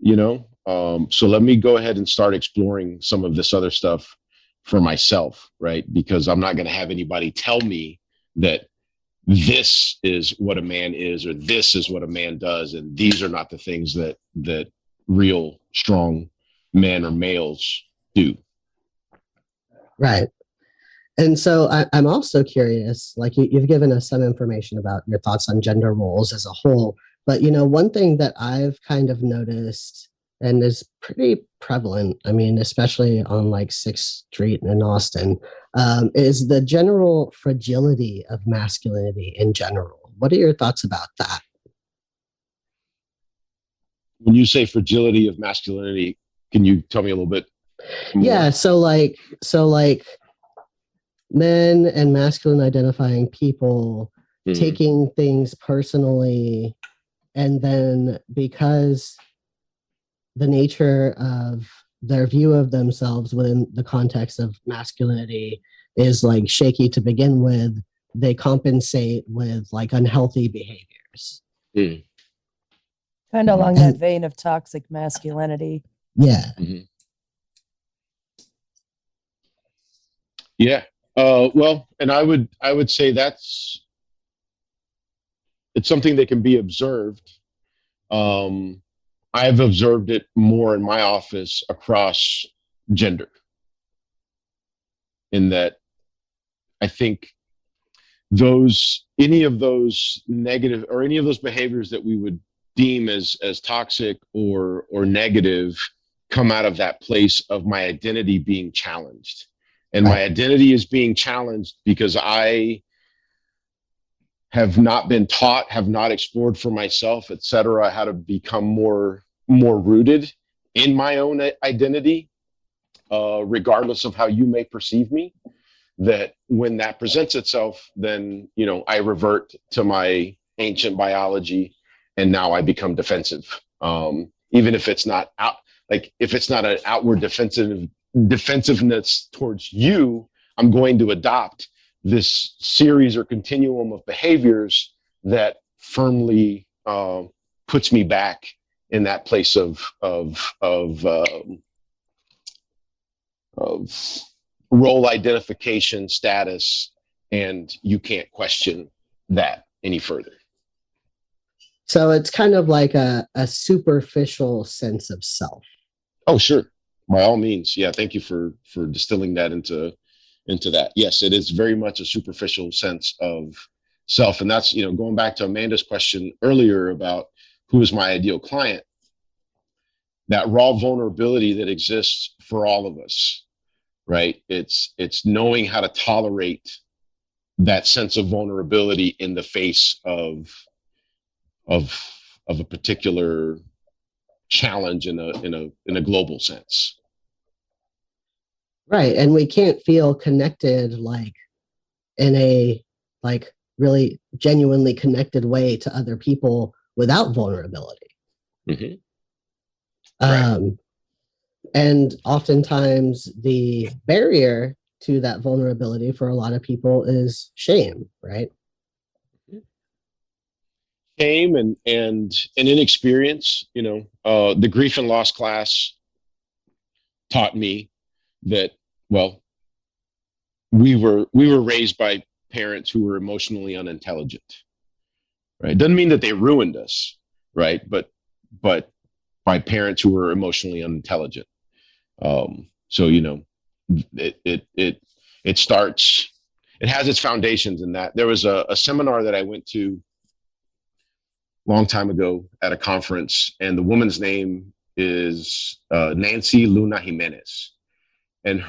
so let me go ahead and start exploring some of this other stuff for myself, right? Because I'm not going to have anybody tell me that this is what a man is, or this is what a man does, and these are not the things that real strong men or males do. Right. And so I'm also curious, like, you've given us some information about your thoughts on gender roles as a whole, but one thing that I've kind of noticed and is pretty prevalent, I mean, especially on like 6th Street in Austin, is the general fragility of masculinity in general. What are your thoughts about that? When you say fragility of masculinity, can you tell me a little bit more? Yeah, so like men and masculine identifying people taking things personally, and then because the nature of their view of themselves within the context of masculinity is like shaky to begin with, they compensate with like unhealthy behaviors. Kind of along that vein of toxic masculinity. Yeah. Mm-hmm. Yeah. Well, and I would say it's something that can be observed. I've observed it more in my office across gender, in that I think any of those negative or any of those behaviors that we would deem as toxic or negative come out of that place of my identity being challenged. And my identity is being challenged because I have not been taught, have not explored for myself, et cetera, how to become more rooted in my own identity, regardless of how you may perceive me. That when that presents itself, then, I revert to my ancient biology, and now I become defensive. Even if it's not if it's not an outward defensiveness towards you, I'm going to adopt this series or continuum of behaviors that firmly puts me back in that place of role identification status, and you can't question that any further. So it's kind of like a superficial sense of self. Oh, sure. By all means. Yeah. Thank you for distilling that into that. Yes, it is very much a superficial sense of self. And that's, going back to Amanda's question earlier about who is my ideal client, that raw vulnerability that exists for all of us, right? It's knowing how to tolerate that sense of vulnerability in the face of a particular challenge in a global sense. Right. And we can't feel connected like in a like really genuinely connected way to other people without vulnerability. Mm-hmm. Right. And oftentimes the barrier to that vulnerability for a lot of people is shame, right? Shame and inexperience. The grief and loss class taught me that, well, we were raised by parents who were emotionally unintelligent, right? Doesn't mean that they ruined us, right? But by parents who were emotionally unintelligent. So it starts. It has its foundations in that. There was a seminar that I went to a long time ago at a conference, and the woman's name is Nancy Luna Jimenez, and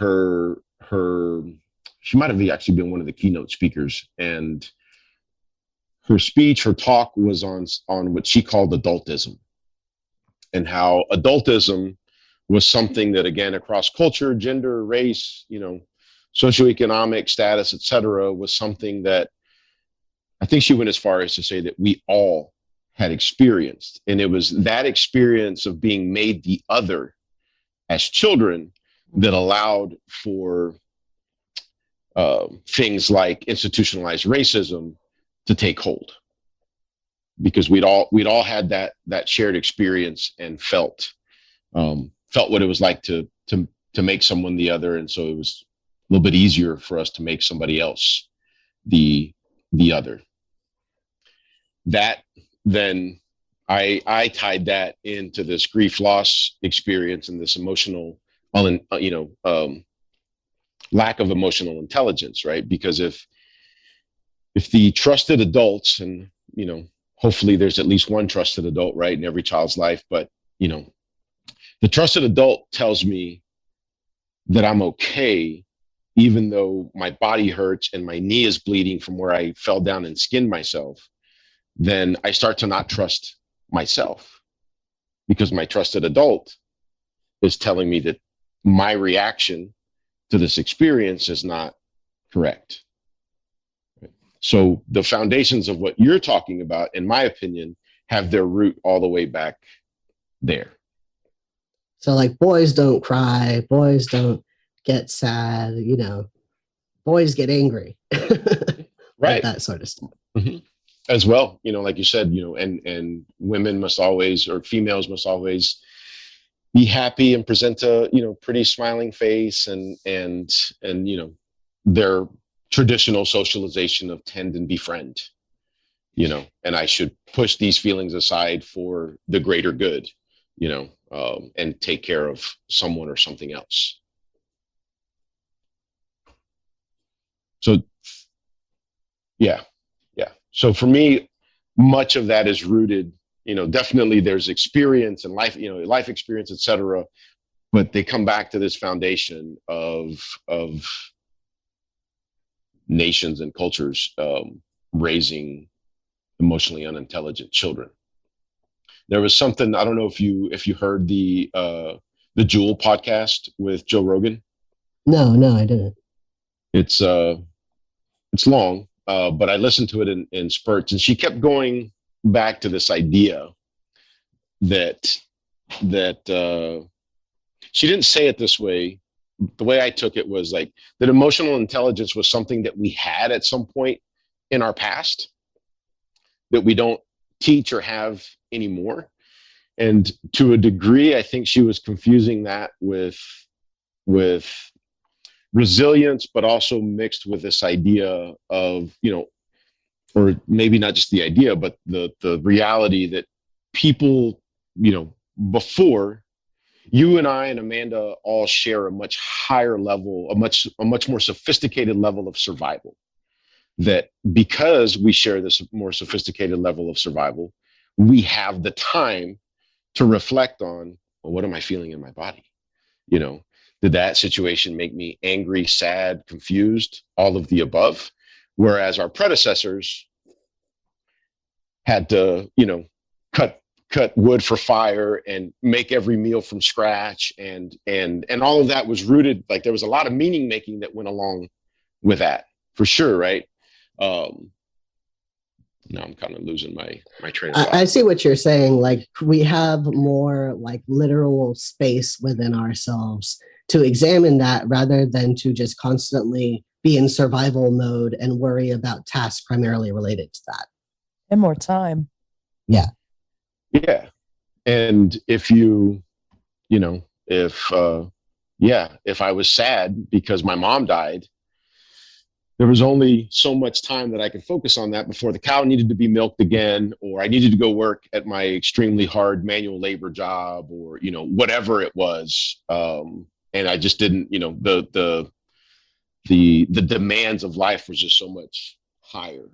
she might have actually been one of the keynote speakers, and her talk was on what she called adultism, and how adultism was something that, again, across culture, gender, race, socioeconomic status, etc., was something that I think she went as far as to say that we all had experienced. And it was that experience of being made the other as children that allowed for things like institutionalized racism to take hold, because we'd all had that shared experience and felt what it was like to make someone the other, and so it was a little bit easier for us to make somebody else the other. That then I tied that into this grief loss experience and this emotional lack of emotional intelligence, right? Because if the trusted adults, and hopefully there's at least one trusted adult, right, in every child's life, but the trusted adult tells me that I'm okay, even though my body hurts and my knee is bleeding from where I fell down and skinned myself, then I start to not trust myself, because my trusted adult is telling me that my reaction to this experience is not correct. So the foundations of what you're talking about, in my opinion, have their root all the way back there. So like, boys don't cry, boys don't get sad, boys get angry. Right. That sort of stuff. Mm-hmm. As well, like you said, and women must always, or females must always, be happy and present a pretty smiling face, and their traditional socialization of tend and befriend, and I should push these feelings aside for the greater good, and take care of someone or something else. So yeah. So for me, much of that is rooted, definitely there's experience and life, life experience, etc. But they come back to this foundation of nations and cultures raising emotionally unintelligent children. There was something, I don't know if you heard the Jewel podcast with Joe Rogan. No, I didn't. It's long. But I listened to it in spurts, and she kept going back to this idea that she didn't say it this way. The way I took it was like that emotional intelligence was something that we had at some point in our past that we don't teach or have anymore. And to a degree, I think she was confusing that with resilience, but also mixed with this idea of, or maybe not just the idea, but the reality that people, before, you and I and Amanda all share a much higher level, a much more sophisticated level of survival. That because we share this more sophisticated level of survival, we have the time to reflect on, well, what am I feeling in my body? Did that situation make me angry, sad, confused, all of the above? Whereas our predecessors had to, cut cut wood for fire and make every meal from scratch, and all of that was rooted, like there was a lot of meaning making that went along with that, for sure, right? Now I'm kind of losing my train of thought. I see what you're saying. Like, we have more like literal space within ourselves to examine that, rather than to just constantly be in survival mode and worry about tasks primarily related to that. And more time. Yeah. Yeah. And if if I was sad because my mom died, there was only so much time that I could focus on that before the cow needed to be milked again, or I needed to go work at my extremely hard manual labor job, or, whatever it was. And I just didn't, the demands of life was just so much higher,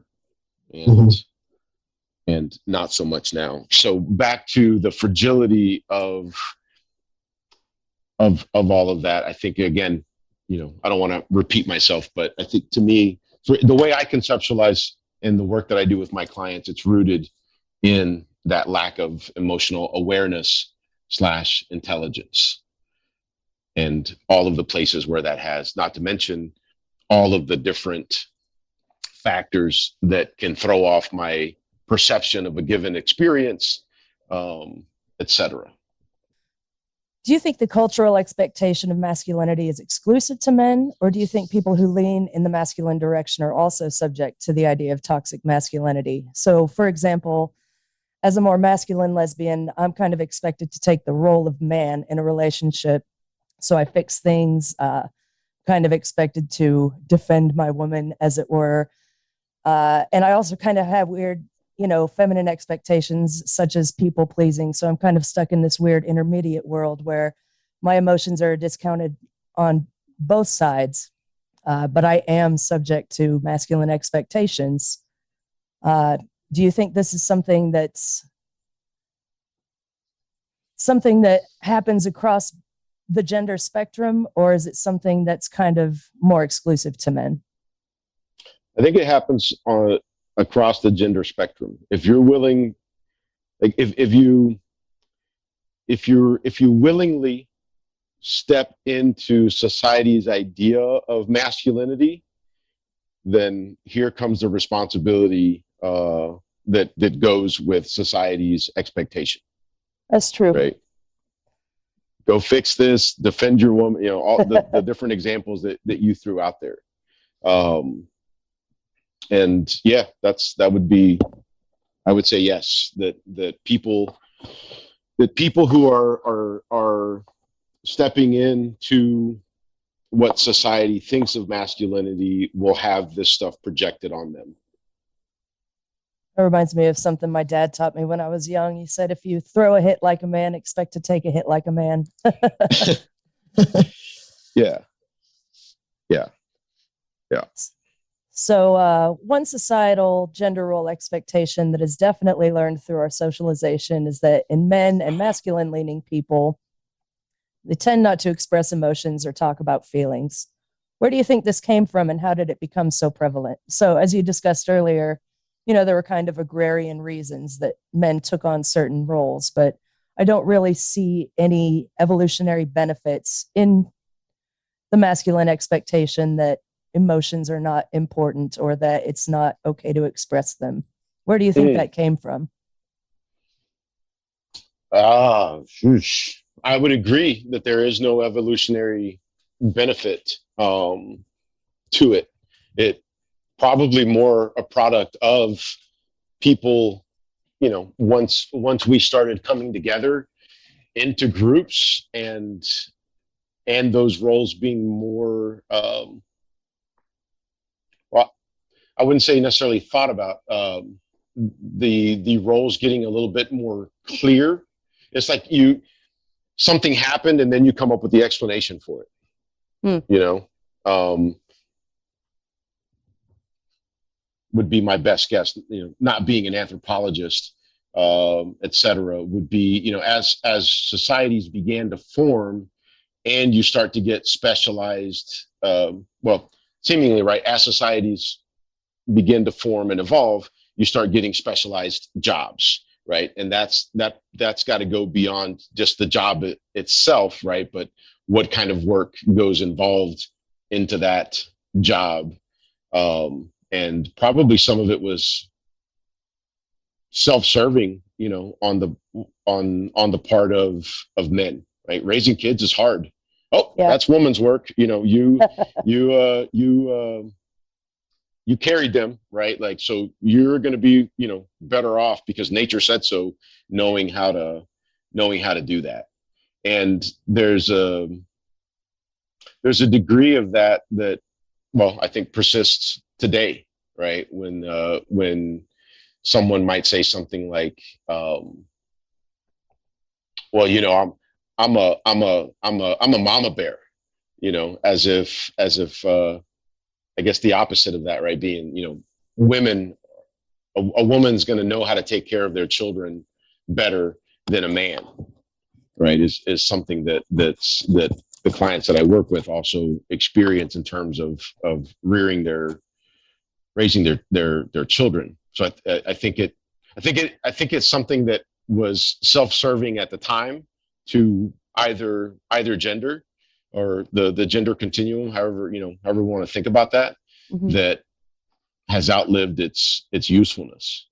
and not so much now. So back to the fragility of all of that. I think, again, I don't want to repeat myself, but I think, to me, for the way I conceptualize in the work that I do with my clients, it's rooted in that lack of emotional awareness / intelligence, and all of the places where that has, not to mention all of the different factors that can throw off my perception of a given experience, etc. Do you think the cultural expectation of masculinity is exclusive to men, or do you think people who lean in the masculine direction are also subject to the idea of toxic masculinity? So, for example, as a more masculine lesbian, I'm kind of expected to take the role of man in a relationship. So I fix things, kind of expected to defend my woman, as it were. And I also kind of have weird, feminine expectations, such as people pleasing. So I'm kind of stuck in this weird intermediate world where my emotions are discounted on both sides, but I am subject to masculine expectations. Do you think this is something that happens across the gender spectrum, or is it something that's kind of more exclusive to men? I think it happens across the gender spectrum. If you're willing, like if you willingly step into society's idea of masculinity, then here comes the responsibility that goes with society's expectation. That's true. Right. Go fix this, defend your woman, all the different examples that you threw out there. And yeah, that would be, I would say, yes, that people who are stepping into what society thinks of masculinity will have this stuff projected on them. It reminds me of something my dad taught me when I was young. He said, if you throw a hit like a man, expect to take a hit like a man. Yeah. So one societal gender role expectation that is definitely learned through our socialization is that in men and masculine leaning people, they tend not to express emotions or talk about feelings. Where do you think this came from, and how did it become so prevalent? So as you discussed earlier, there were kind of agrarian reasons that men took on certain roles, but I don't really see any evolutionary benefits in the masculine expectation that emotions are not important or that it's not okay to express them. Where do you think that came from? I would agree that there is no evolutionary benefit to it. It probably more a product of people, once we started coming together into groups and those roles being more, I wouldn't say necessarily thought about, the roles getting a little bit more clear. It's like something happened and then you come up with the explanation for it. Would be my best guess. Not being an anthropologist, etc., would be, as societies began to form and you start to get specialized, seemingly, right, as societies begin to form and evolve, you start getting specialized jobs, right? And that's got to go beyond just the job itself, right? But what kind of work goes involved into that job. And probably some of it was self-serving, on the part of men, right? Raising kids is hard. Oh, Yeah. that's woman's work. You carried them, right? Like, so you're going to be, better off because nature said so, knowing how to do that. And there's a degree of that, well, I think persists today, right? When someone might say something like, well, I'm a mama bear, as if I guess the opposite of that, right? Being, women, a woman's going to know how to take care of their children better than a man, right? Is something that the clients that I work with also experience in terms of raising their children. So I think it's something that was self-serving at the time to either gender or the gender continuum, however we want to think about that, Mm-hmm. that has outlived its usefulness.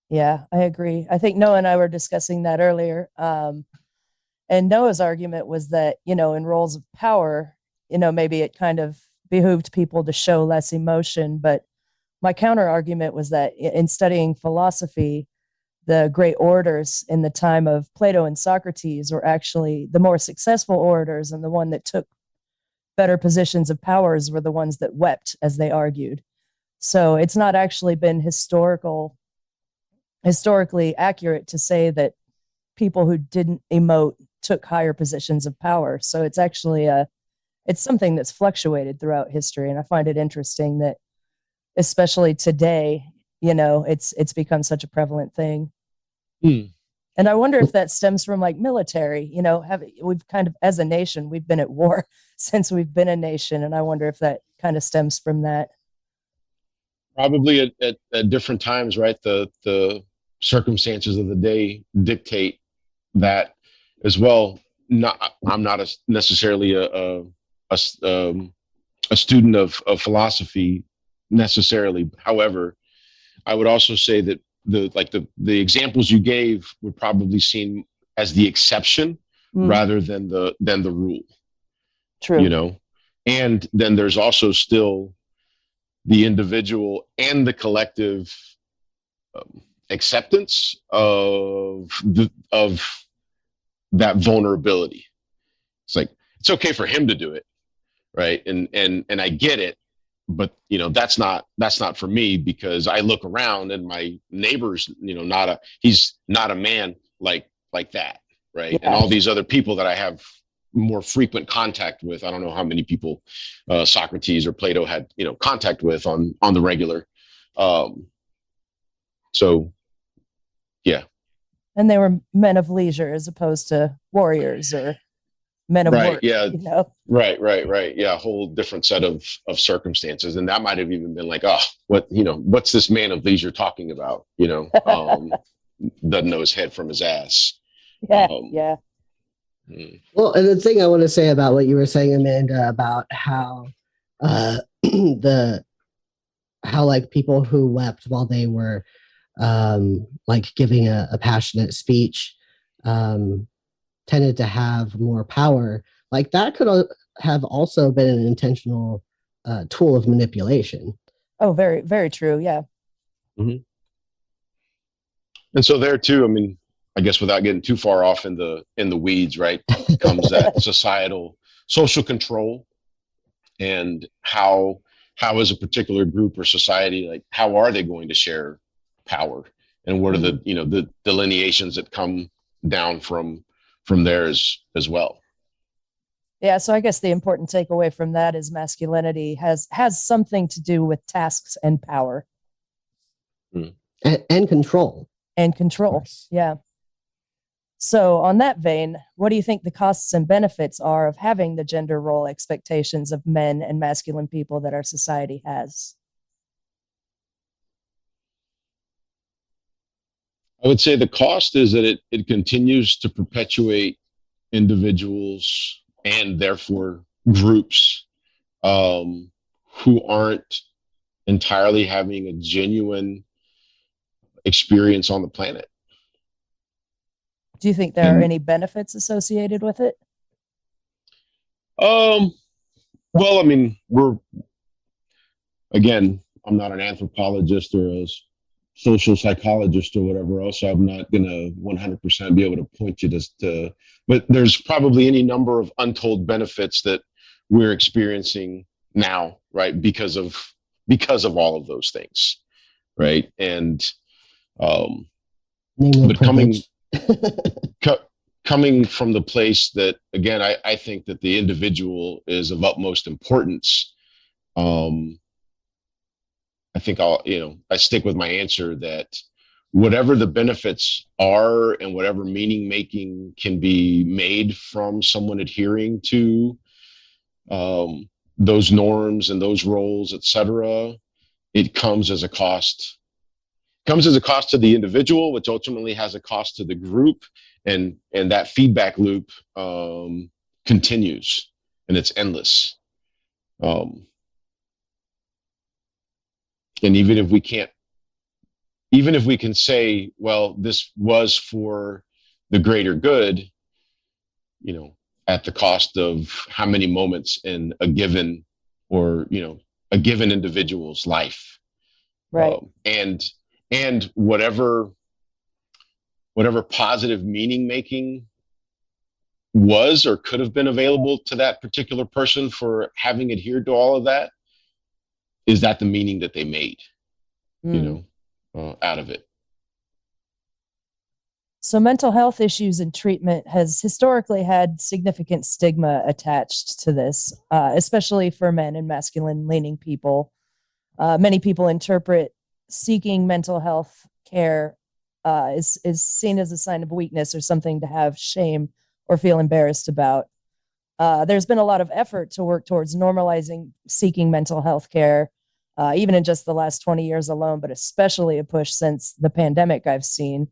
Yeah, I agree. I think Noah and I were discussing that earlier. And Noah's argument was that, in roles of power, maybe it kind of behooved people to show less emotion. But my counter argument was that in studying philosophy, the great orators in the time of Plato and Socrates were actually the more successful orators, and the one that took better positions of powers were the ones that wept as they argued. So it's not actually been historically accurate to say that people who didn't emote took higher positions of power. So it's actually it's something that's fluctuated throughout history. And I find it interesting that, especially today, it's become such a prevalent thing. And I wonder if that stems from like military, we've kind of, as a nation, we've been at war since we've been a nation. And I wonder if that kind of stems from that. Probably at different times, right? The circumstances of the day dictate that as well. I'm not necessarily a student of philosophy necessarily. However, I would also say that the examples you gave would probably seem as the exception rather than the rule. True. And then there's also still the individual and the collective acceptance of that vulnerability. It's like, it's okay for him to do it, right? And I get it, but that's not for me, because I look around and my neighbor's he's not a man like that, right? Yeah. And all these other people that I have more frequent contact with, I don't know how many people Socrates or Plato had contact with on the regular. So yeah. And they were men of leisure as opposed to warriors or men of work. Yeah. Right. Yeah. A whole different set of circumstances. And that might have even been like, oh, what's this man of leisure talking about? Doesn't know his head from his ass. Yeah. Well, and the thing I want to say about what you were saying, Amanda, about how how like people who wept while they were like giving a passionate speech tended to have more power. Like that could have also been an intentional tool of manipulation. Oh, very, very true. Yeah. Mm-hmm. And so there too, I mean, I guess without getting too far off in the weeds, right, comes that social control, and how is a particular group or society, like, how are they going to share power, and what are the delineations that come down from there as well. Yeah, so I guess the important takeaway from that is masculinity has something to do with tasks and power. And control. And control, yeah. So on that vein, what do you think the costs and benefits are of having the gender role expectations of men and masculine people that our society has? I would say the cost is that it continues to perpetuate individuals and therefore groups who aren't entirely having a genuine experience on the planet. Do you think there are any benefits associated with it? Well, I mean, I'm not an anthropologist or a social psychologist or whatever else, so I'm not going to 100% be able to point you to, but there's probably any number of untold benefits that we're experiencing now, right? Because of all of those things, right? And, but coming from the place that, again, I think that the individual is of utmost importance. I think I stick with my answer that whatever the benefits are and whatever meaning making can be made from someone adhering to those norms and those roles, etc., it comes as a cost. It comes as a cost to the individual, which ultimately has a cost to the group, and that feedback loop continues, and it's endless. And even if we can say, well, this was for the greater good, at the cost of how many moments in a given individual's life, right? And whatever positive meaning making was or could have been available to that particular person for having adhered to all of that, is that the meaning that they made, out of it? So mental health issues and treatment has historically had significant stigma attached to this, especially for men and masculine leaning people. Many people interpret seeking mental health care is seen as a sign of weakness or something to have shame or feel embarrassed about. There's been a lot of effort to work towards normalizing seeking mental health care, even in just the last 20 years alone, but especially a push since the pandemic I've seen.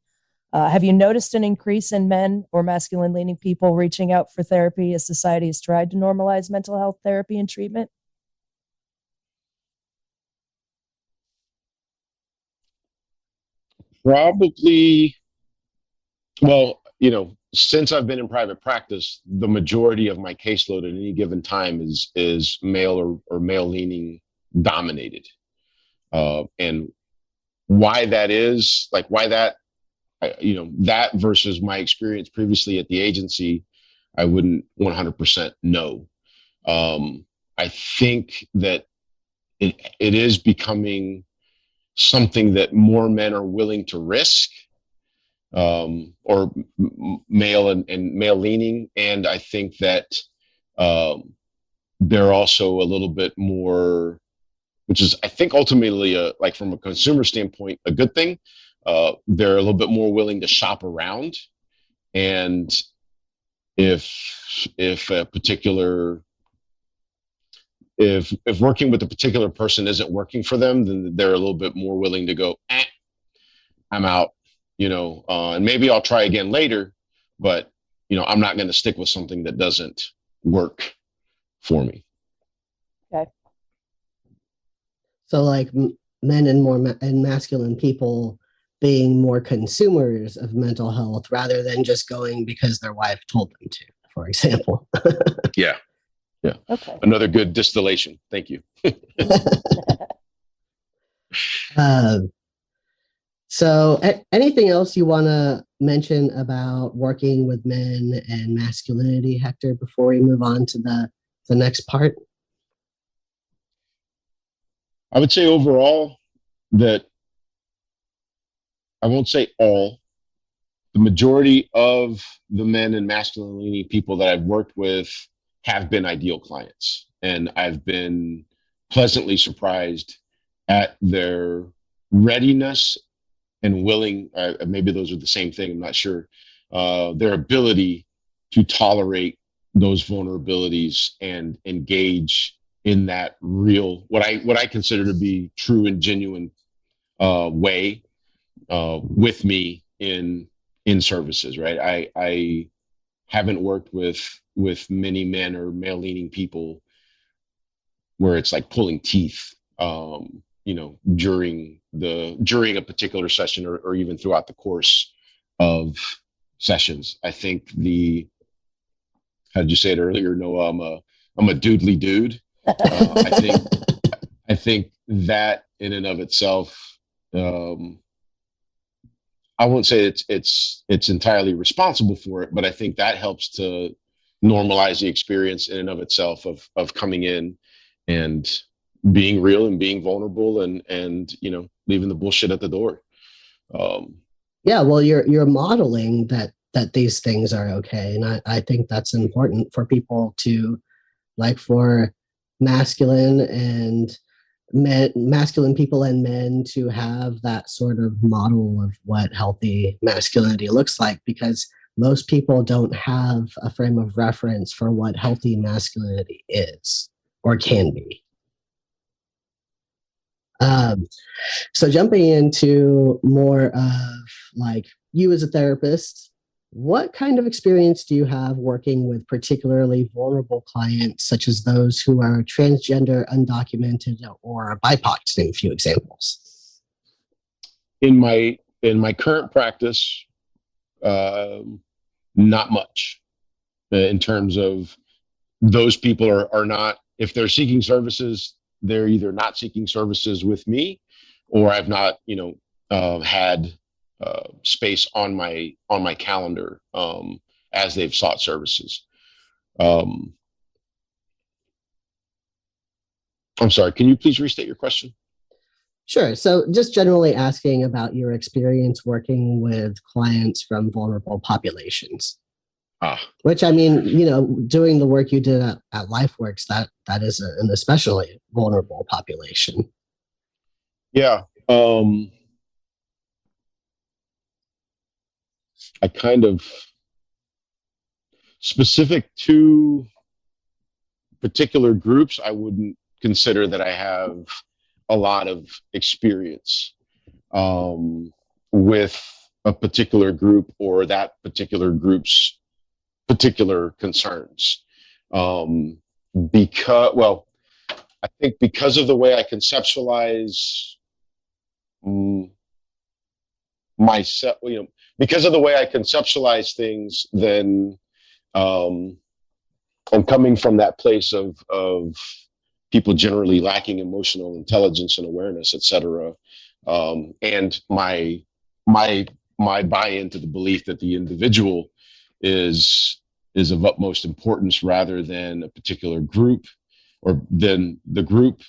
Have you noticed an increase in men or masculine leaning people reaching out for therapy as society has tried to normalize mental health therapy and treatment? Probably. Well, since I've been in private practice, the majority of my caseload at any given time is male or male leaning dominated. And why that is, that versus my experience previously at the agency, I wouldn't 100% know. I think that it is becoming something that more men are willing to risk, or male and male leaning. And I think that they're also a little bit more, which is, I think, ultimately, from a consumer standpoint, a good thing. They're a little bit more willing to shop around. And if working with a particular person isn't working for them, then they're a little bit more willing to go, I'm out, and maybe I'll try again later, but, I'm not going to stick with something that doesn't work for me. Okay. So men and masculine people being more consumers of mental health rather than just going because their wife told them to, for example. Yeah. Okay. Another good distillation. Thank you. So anything else you want to mention about working with men and masculinity, Hector, before we move on to the next part? I would say overall that, I won't say all, the majority of the men and masculinity people that I've worked with have been ideal clients. And I've been pleasantly surprised at their readiness and willing, maybe those are the same thing, I'm not sure, their ability to tolerate those vulnerabilities and engage in that real, what I consider to be true and genuine way with me in services, right? I haven't worked with many men or male leaning people where it's like pulling teeth, during a particular session or even throughout the course of sessions. I think how did you say it earlier? Noah, I'm a doodly dude. I think that in and of itself, I won't say it's entirely responsible for it, but I think that helps to normalize the experience in and of itself of coming in and being real and being vulnerable and leaving the bullshit at the door. Yeah, well, you're modeling that these things are okay, and I think that's important for people to, like, for masculine people and men to have that sort of model of what healthy masculinity looks like, because most people don't have a frame of reference for what healthy masculinity is or can be. So jumping into more of, like, you as a therapist, what kind of experience do you have working with particularly vulnerable clients, such as those who are transgender, undocumented, or BIPOC, to name a few examples? In my current practice, not much, in terms of those people are not, if they're seeking services, they're either not seeking services with me, or I've not, had space on my calendar as they've sought services. I'm sorry, can you please restate your question? Sure. So just generally asking about your experience working with clients from vulnerable populations. Which, I mean, doing the work you did at LifeWorks, that is an especially vulnerable population. Yeah. I kind of, specific to particular groups, I wouldn't consider that I have a lot of experience with a particular group or that particular group's particular concerns. I think because of the way I conceptualize myself, because of the way I conceptualize things, then I'm coming from that place of people generally lacking emotional intelligence and awareness, et cetera. And my buy-in to the belief that the individual is of utmost importance rather than a particular group or than the group.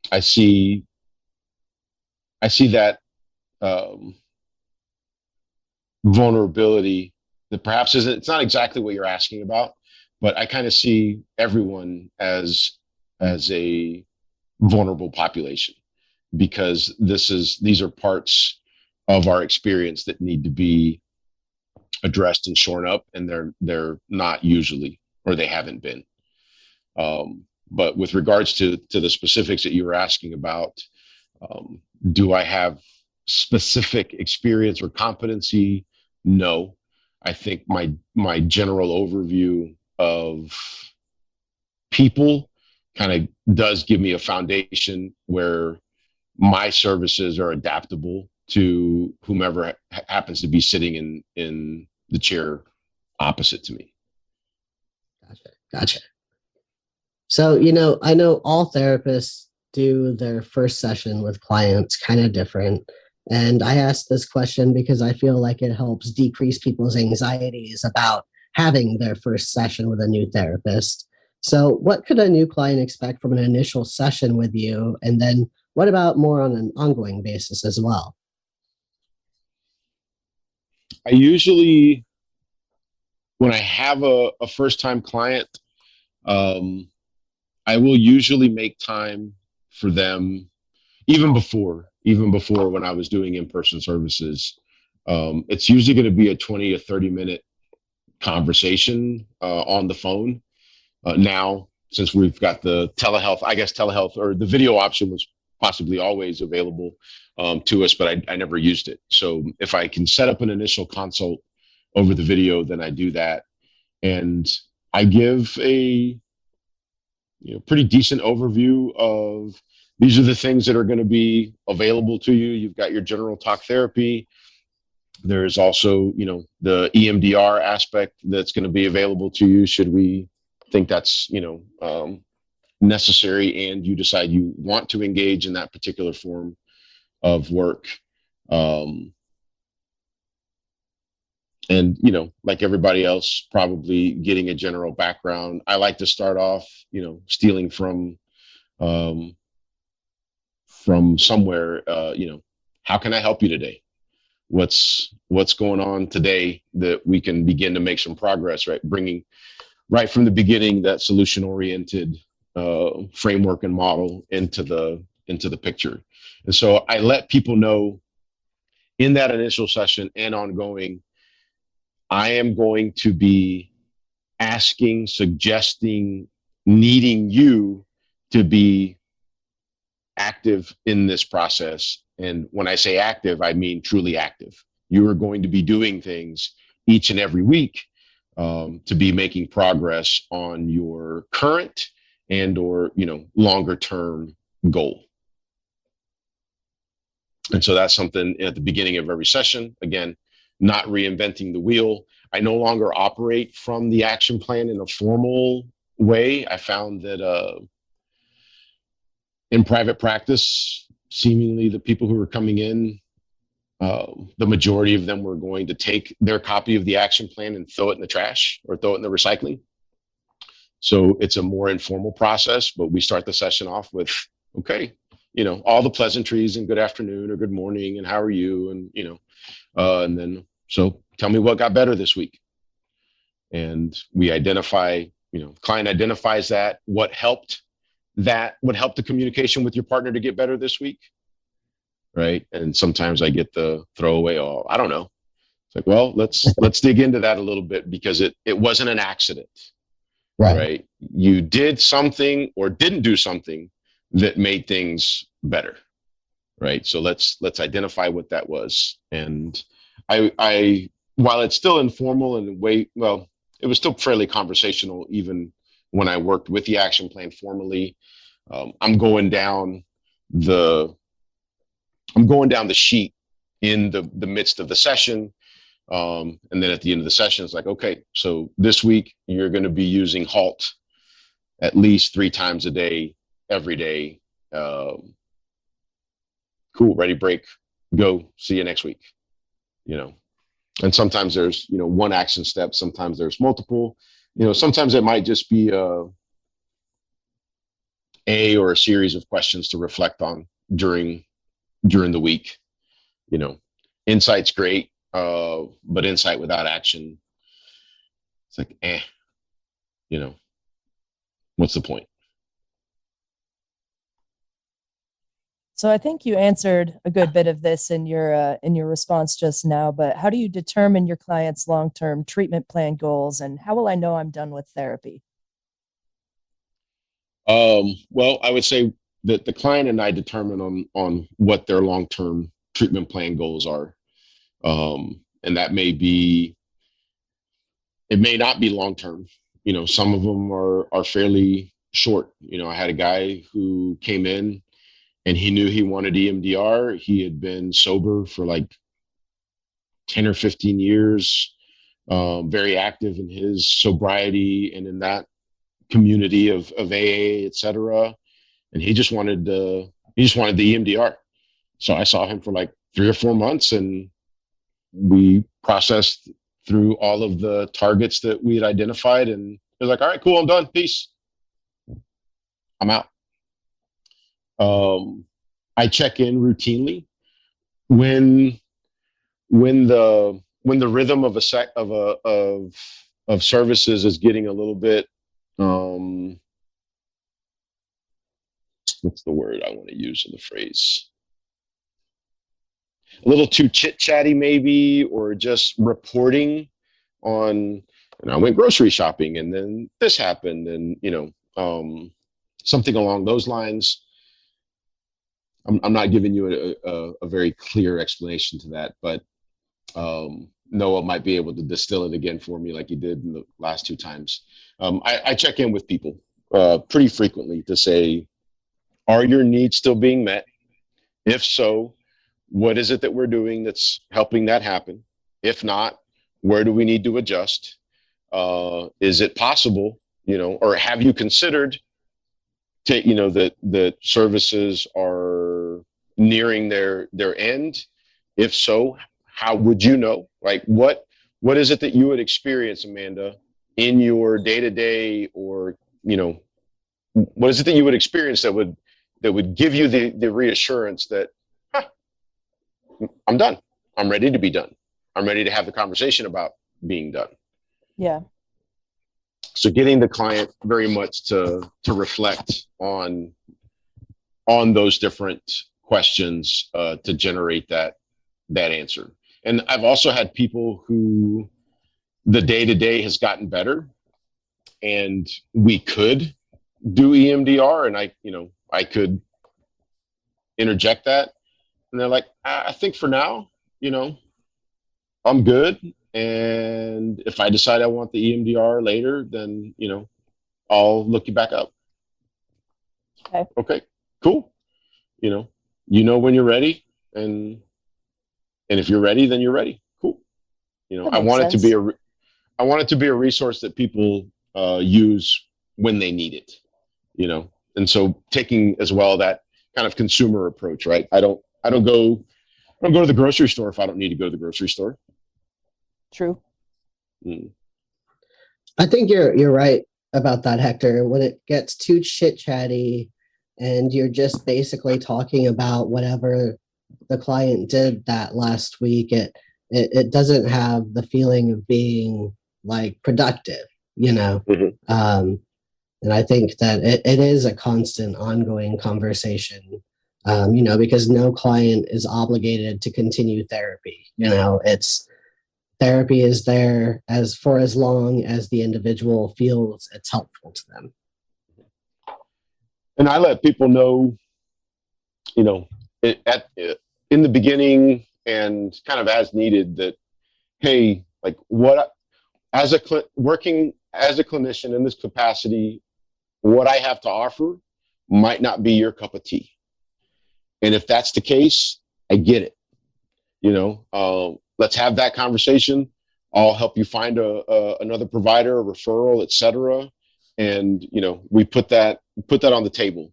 I see that vulnerability that perhaps it's not exactly what you're asking about, but I kind of see everyone as a vulnerable population, because these are parts of our experience that need to be addressed and shorn up, and they're not usually, or they haven't been. But with regards to the specifics that you were asking about, do I have specific experience or competency? No. I think my general overview of people kind of does give me a foundation where my services are adaptable to whomever happens to be sitting in the chair opposite to me. Gotcha. So, I know all therapists do their first session with clients kind of different. And I asked this question because I feel like it helps decrease people's anxieties about having their first session with a new therapist. So what could a new client expect from an initial session with you? And then what about more on an ongoing basis as well? I usually, when I have a first-time client, I will usually make time for them, even before when I was doing in-person services. It's usually going to be a 20 or 30 minute conversation on the phone. Now, since we've got the telehealth or the video option was possibly always available to us, but I never used it. So if I can set up an initial consult over the video, then I do that. And I give a pretty decent overview of these are the things that are going to be available to you. You've got your general talk therapy. There's also, the EMDR aspect that's going to be available to you should we think that's, necessary and you decide you want to engage in that particular form of work. And, like everybody else, probably getting a general background. I like to start off, stealing from somewhere, how can I help you today? What's going on today that we can begin to make some progress, right? Bringing right from the beginning that solution-oriented framework and model into the picture. And so I let people know in that initial session and ongoing, I am going to be asking, suggesting, needing you to be active in this process. And when I say active, I mean truly active. You are going to be doing things each and every week to be making progress on your current and or longer term goal. And so that's something at the beginning of every session. Again, not reinventing the wheel. I no longer operate from the action plan in a formal way. I found that in private practice, seemingly the people who were coming in, the majority of them were going to take their copy of the action plan and throw it in the trash or throw it in the recycling. So it's a more informal process, but we start the session off with, okay, all the pleasantries and good afternoon or good morning and how are you? And then, so tell me what got better this week. And we identify, client identifies what helped the communication with your partner to get better this week. Right. And sometimes I get the throwaway, oh, I don't know. It's like, well, let's dig into that a little bit because it wasn't an accident. Right. You did something or didn't do something that made things better. Right. So let's identify what that was. And I while it's still informal and it was still fairly conversational, even when I worked with the action plan formally. I'm going down the sheet in the midst of the session. And then at the end of the session, it's like, okay, so this week you're going to be using HALT at least 3 times a day, every day. Cool, ready, break, go, see you next week. And sometimes there's, one action step. Sometimes there's multiple, sometimes it might just be a or a series of questions to reflect on during the week. Insight's great, but insight without action, it's like, what's the point? So I think you answered a good bit of this in your response just now, but how do you determine your client's long-term treatment plan goals, and how will I know I'm done with therapy? Well, I would say that the client and I determine on what their long-term treatment plan goals are. And that it may not be long-term. Some of them are fairly short. I had a guy who came in and he knew he wanted EMDR. He had been sober for like 10 or 15 years, very active in his sobriety and in that community of AA, et cetera. And he just wanted the EMDR. So I saw him for like 3 or 4 months and we processed through all of the targets that we had identified. And it was like, all right, cool, I'm done. Peace. I'm out. I check in routinely when the rhythm of services is getting a little bit, what's the word I want to use in the phrase? A little too chit-chatty maybe, or just reporting on, and I went grocery shopping and then this happened and, something along those lines. I'm not giving you a very clear explanation to that, but Noah might be able to distill it again for me like he did in the last two times. I check in with people pretty frequently to say, are your needs still being met? If so, what is it that we're doing that's helping that happen? If not, where do we need to adjust? Is it possible, or have you considered that services are nearing their end? If so, how would you know? Like what is it that you would experience, Amanda, in your day-to-day, or what is it that you would experience that would give you the reassurance that I'm done. I'm ready to be done. I'm ready to have the conversation about being done. Yeah. So getting the client very much to reflect on those different questions to generate that answer. And I've also had people who the day-to-day has gotten better and we could do EMDR, and I could interject that. And they're like, I think for now, I'm good. And if I decide I want the EMDR later, then, I'll look you back up. Okay, cool. When you're ready, and if you're ready, then you're ready. Cool. I want it to be a resource that people use when they need it, and so taking as well that kind of consumer approach, right? I don't go to the grocery store if I don't need to go to the grocery store. True. I think you're right about that, Hector. When it gets too chit chatty and you're just basically talking about whatever the client did that last week, it doesn't have the feeling of being like productive, Mm-hmm. And I think that it is a constant ongoing conversation, because no client is obligated to continue therapy. It's therapy is there for as long as the individual feels it's helpful to them. And I let people know, in the beginning and kind of as needed, that, hey, like working as a clinician in this capacity, what I have to offer might not be your cup of tea. And if that's the case, I get it. Let's have that conversation. I'll help you find another provider, a referral, etc. And we put that on the table.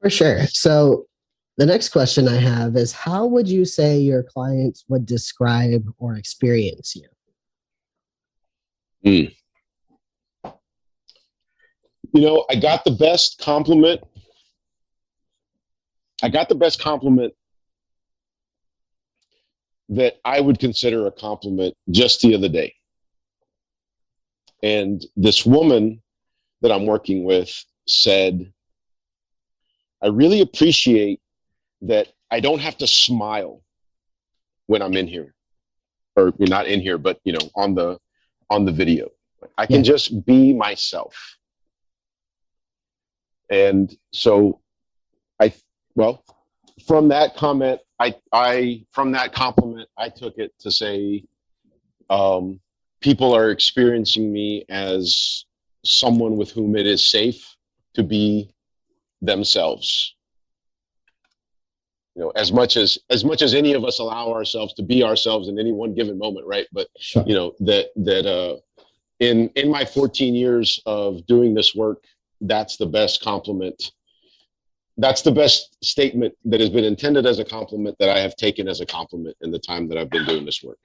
For sure. So the next question I have is, how would you say your clients would describe or experience you? I got the best compliment. That I would consider a compliment just the other day. And this woman that I'm working with said, I really appreciate that I don't have to smile when I'm in here, or you're not in here, but on the video. I can just be myself. And so from that comment, from that compliment, I took it to say, people are experiencing me as someone with whom it is safe to be themselves. As much as any of us allow ourselves to be ourselves in any one given moment, right? But sure. that in my 14 years of doing this work, that's the best compliment. That's the best statement that has been intended as a compliment that I have taken as a compliment in the time that I've been doing this work.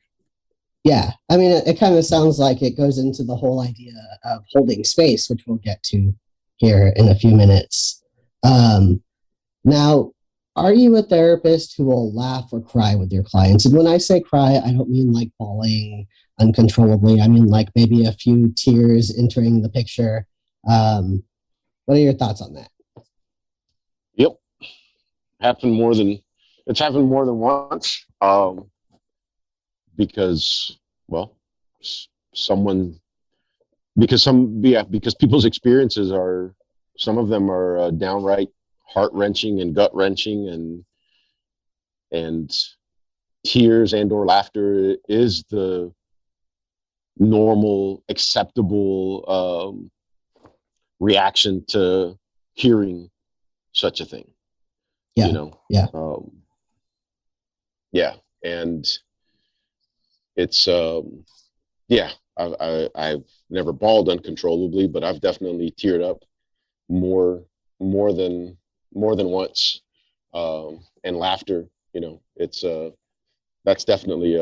Yeah. I mean, it kind of sounds like it goes into the whole idea of holding space, which we'll get to here in a few minutes. Now, are you a therapist who will laugh or cry with your clients? And when I say cry, I don't mean like bawling uncontrollably. I mean like maybe a few tears entering the picture. What are your thoughts on that? Yep. It's happened more than once. Because people's experiences are Some of them are downright heart-wrenching and gut-wrenching, and tears and or laughter is the normal, acceptable reaction to hearing such a thing. Yeah. You know? Yeah. Yeah. And it's, I've never bawled uncontrollably, but I've definitely teared up more than once. And laughter, you know, it's, that's definitely,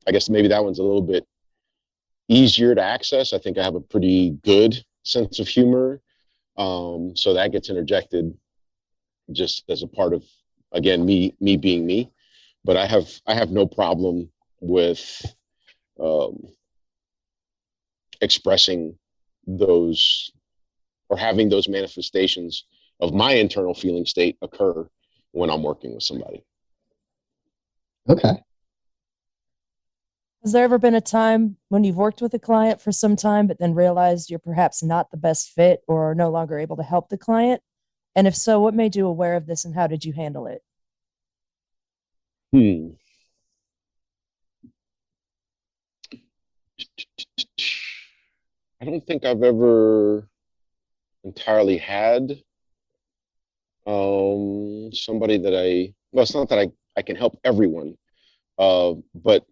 I guess maybe that one's a little bit easier to access. I think I have a pretty good sense of humor. So that gets interjected just as a part of, again, me being me. But I have no problem with expressing those or having those manifestations of my internal feeling state occur when I'm working with somebody. Okay. Has there ever been a time when you've worked with a client for some time, but then realized you're perhaps not the best fit or no longer able to help the client? And if so, what made you aware of this and how did you handle it? I don't think I've ever entirely had somebody that well, it's not that I can help everyone, but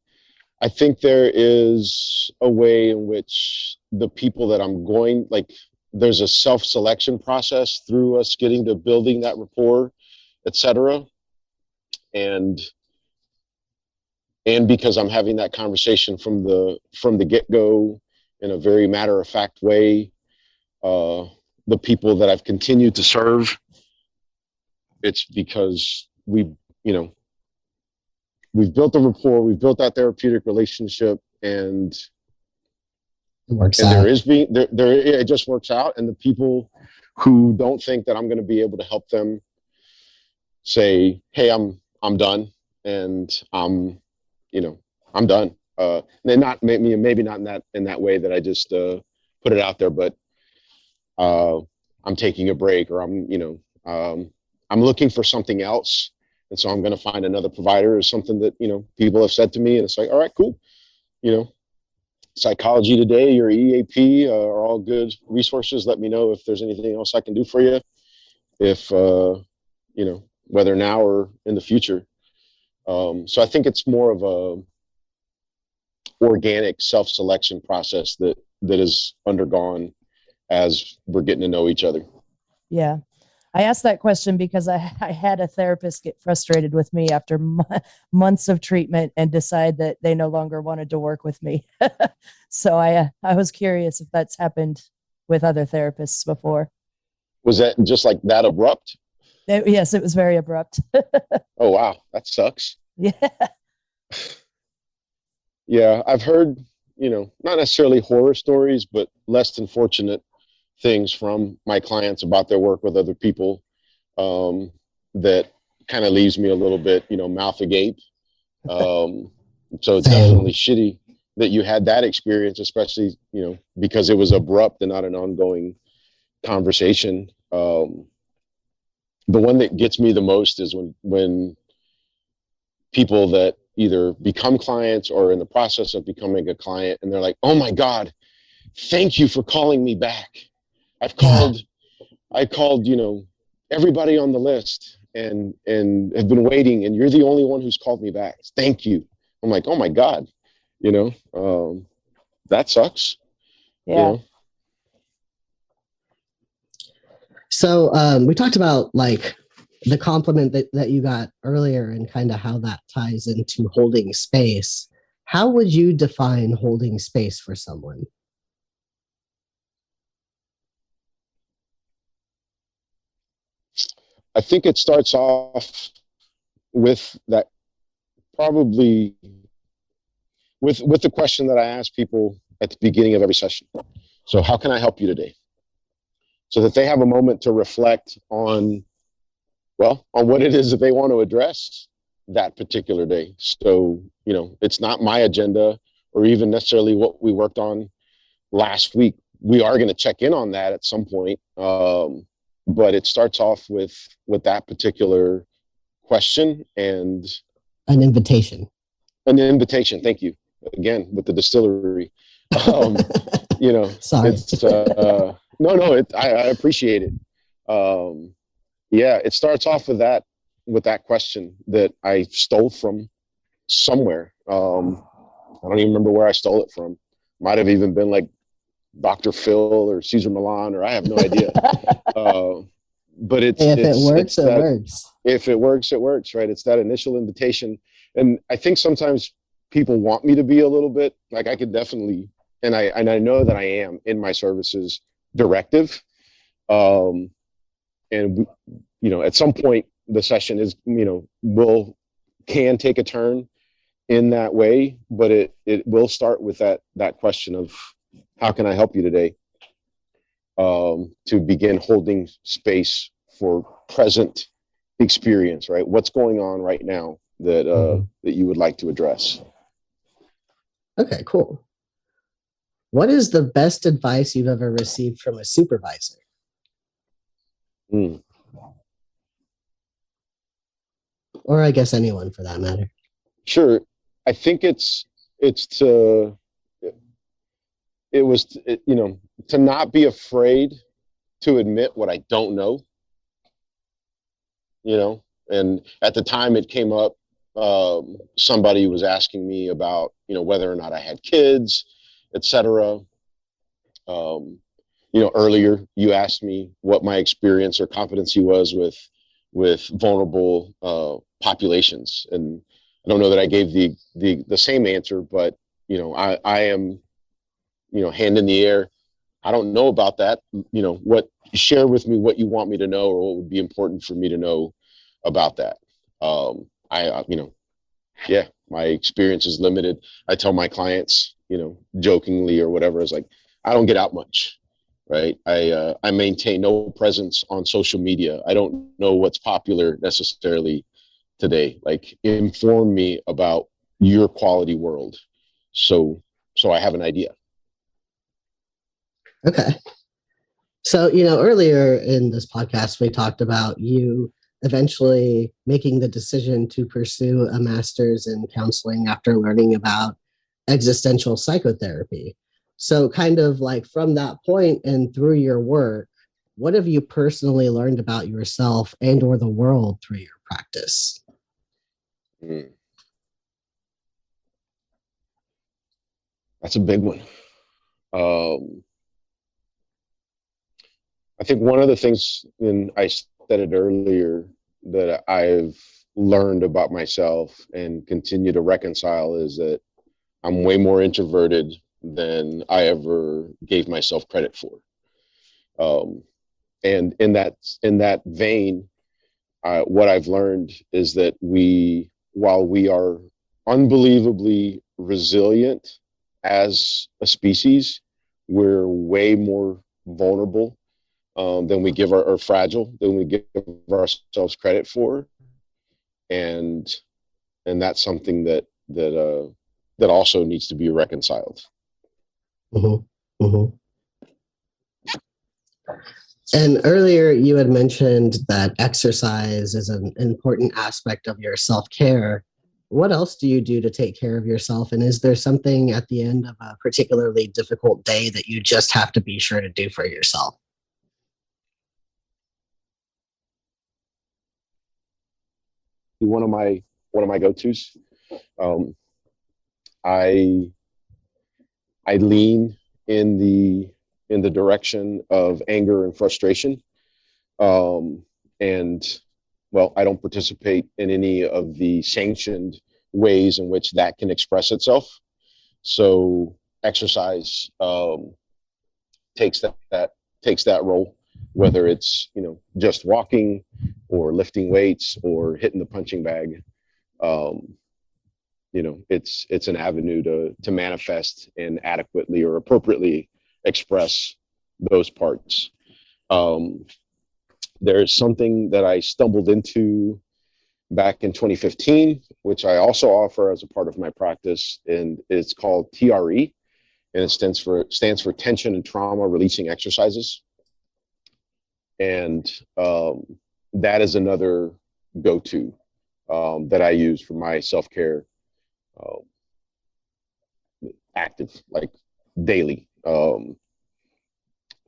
I think there is a way in which the people that I'm going, like, there's a self-selection process through us getting to building that rapport, etc. And because I'm having that conversation from the get-go in a very matter-of-fact way, the people that I've continued to serve, it's because we've built a rapport, we've built that therapeutic relationship, and It works and out. it just works out. And the people who don't think that I'm going to be able to help them say, hey, I'm done, and I'm done. And not maybe not in that way that I just put it out there, but I'm taking a break, or I'm looking for something else, and so I'm going to find another provider, or something that people have said to me, and it's like, all right, cool. Psychology Today or EAP are all good resources. Let me know if there's anything else I can do for you, if whether now or in the future. So I think it's more of a organic self-selection process that is undergone as we're getting to know each other. Yeah. I asked that question because I had a therapist get frustrated with me after months of treatment and decide that they no longer wanted to work with me. So I was curious if that's happened with other therapists before. Was that just like that abrupt? Yes, it was very abrupt. Oh, wow. That sucks. Yeah. Yeah. I've heard, not necessarily horror stories, but less than fortunate things from my clients about their work with other people, that kind of leaves me a little bit, mouth agape. So it's definitely shitty that you had that experience, especially, because it was abrupt and not an ongoing conversation. The one that gets me the most is when people that either become clients or in the process of becoming a client, and they're like, oh my God, thank you for calling me back. I called, everybody on the list and have been waiting, and you're the only one who's called me back. Thank you. I'm like, oh my God, that sucks. Yeah. So we talked about like the compliment that you got earlier and kind of how that ties into holding space. How would you define holding space for someone? I think it starts off with that, probably with the question that I ask people at the beginning of every session. So how can I help you today? So that they have a moment to reflect on what it is that they want to address that particular day. So, it's not my agenda or even necessarily what we worked on last week, we are going to check in on that at some point. But it starts off with that particular question and An invitation. an invitation. Thank you again with the distillery. You know, Sorry. it's no, I appreciate it. Yeah, it starts off with that question that I stole from somewhere. I don't even remember where I stole it from. Might have even been like Dr. Phil or Cesar Millan, or I have no idea. But if it works, it works. If it works, it works, right? It's that initial invitation. And I think sometimes people want me to be a little bit like, I could definitely, and I know that I am in my services, directive. And you know, at some point the session is, you know, can take a turn in that way, but it will start with that question of, how can I help you today? To begin holding space for present experience, right? What's going on right now that you would like to address? Okay, cool. What is the best advice you've ever received from a supervisor? Or I guess anyone for that matter. Sure. I think it's to not be afraid to admit what I don't know, you know. And at the time it came up, somebody was asking me about, you know, whether or not I had kids, etc. You know, earlier you asked me what my experience or competency was with vulnerable populations, and I don't know that I gave the same answer, but you know, I am, you know, hand in the air. I don't know about that. You know, share with me what you want me to know, or what would be important for me to know about that. You know, yeah, my experience is limited. I tell my clients, you know, jokingly or whatever, it's like, I don't get out much, right? I maintain no presence on social media. I don't know what's popular necessarily today. Like, inform me about your quality world, so I have an idea. Okay. So, you know, earlier in this podcast, we talked about you eventually making the decision to pursue a master's in counseling after learning about existential psychotherapy. So kind of like from that point and through your work, what have you personally learned about yourself and or the world through your practice? That's a big one. I think one of the things, and I said it earlier, that I've learned about myself and continue to reconcile is that I'm way more introverted than I ever gave myself credit for. And in that vein, what I've learned is that while we are unbelievably resilient as a species, we're way more vulnerable than we give or fragile than we give ourselves credit for, and that's something that also needs to be reconciled. Mm-hmm. Mm-hmm. And earlier you had mentioned that exercise is an important aspect of your self-care. What else do you do to take care of yourself? And is there something at the end of a particularly difficult day that you just have to be sure to do for yourself? One of my go-tos. I lean in the direction of anger and frustration. And well, I don't participate in any of the sanctioned ways in which that can express itself. So exercise takes that role, whether it's, you know, just walking or lifting weights or hitting the punching bag. You know, it's an avenue to manifest and adequately or appropriately express those parts. There's something that I stumbled into back in 2015, which I also offer as a part of my practice, and it's called TRE, and it stands for tension and trauma releasing exercises. And that is another go-to that I use for my self-care, active, like daily.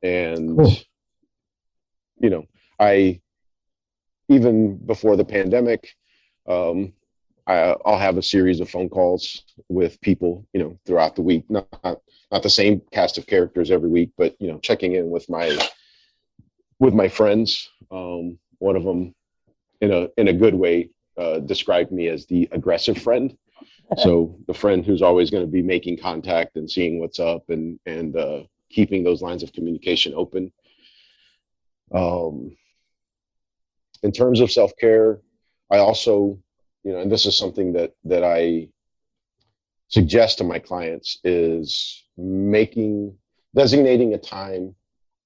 And Cool. you know, I, even before the pandemic, I'll have a series of phone calls with people, you know, throughout the week. Not the same cast of characters every week, but you know, checking in with my friends. One of them, in a good way, described me as the aggressive friend. So the friend who's always going to be making contact and seeing what's up and keeping those lines of communication open. In terms of self-care, I also, you know, and this is something that I suggest to my clients, is designating a time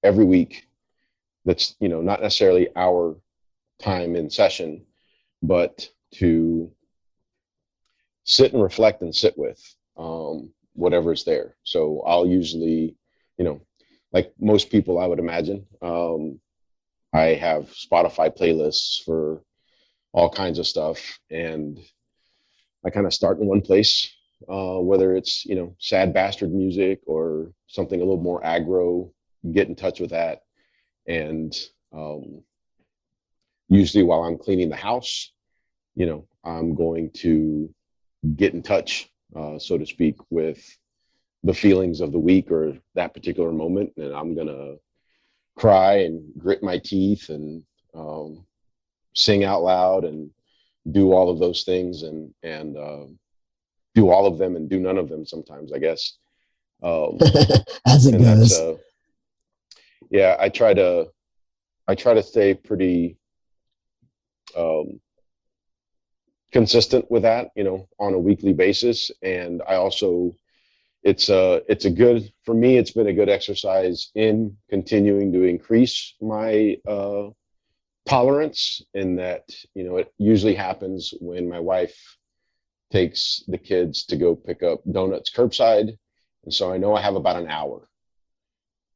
every week that's, you know, not necessarily our time in session, but to sit and reflect and sit with whatever's there. So I'll usually, you know, like most people, I would imagine, I have Spotify playlists for all kinds of stuff, and I kind of start in one place, whether it's, you know, sad bastard music or something a little more aggro, get in touch with that. And usually while I'm cleaning the house, you know, I'm going to get in touch, so to speak, with the feelings of the week or that particular moment. And I'm going to cry and grit my teeth and sing out loud and do all of those things and do all of them and do none of them sometimes, I guess. As it goes. Yeah, I try to stay pretty consistent with that, you know, on a weekly basis. And I also, for me, it's been a good exercise in continuing to increase my tolerance, in that, you know, it usually happens when my wife takes the kids to go pick up donuts curbside. And so I know I have about an hour,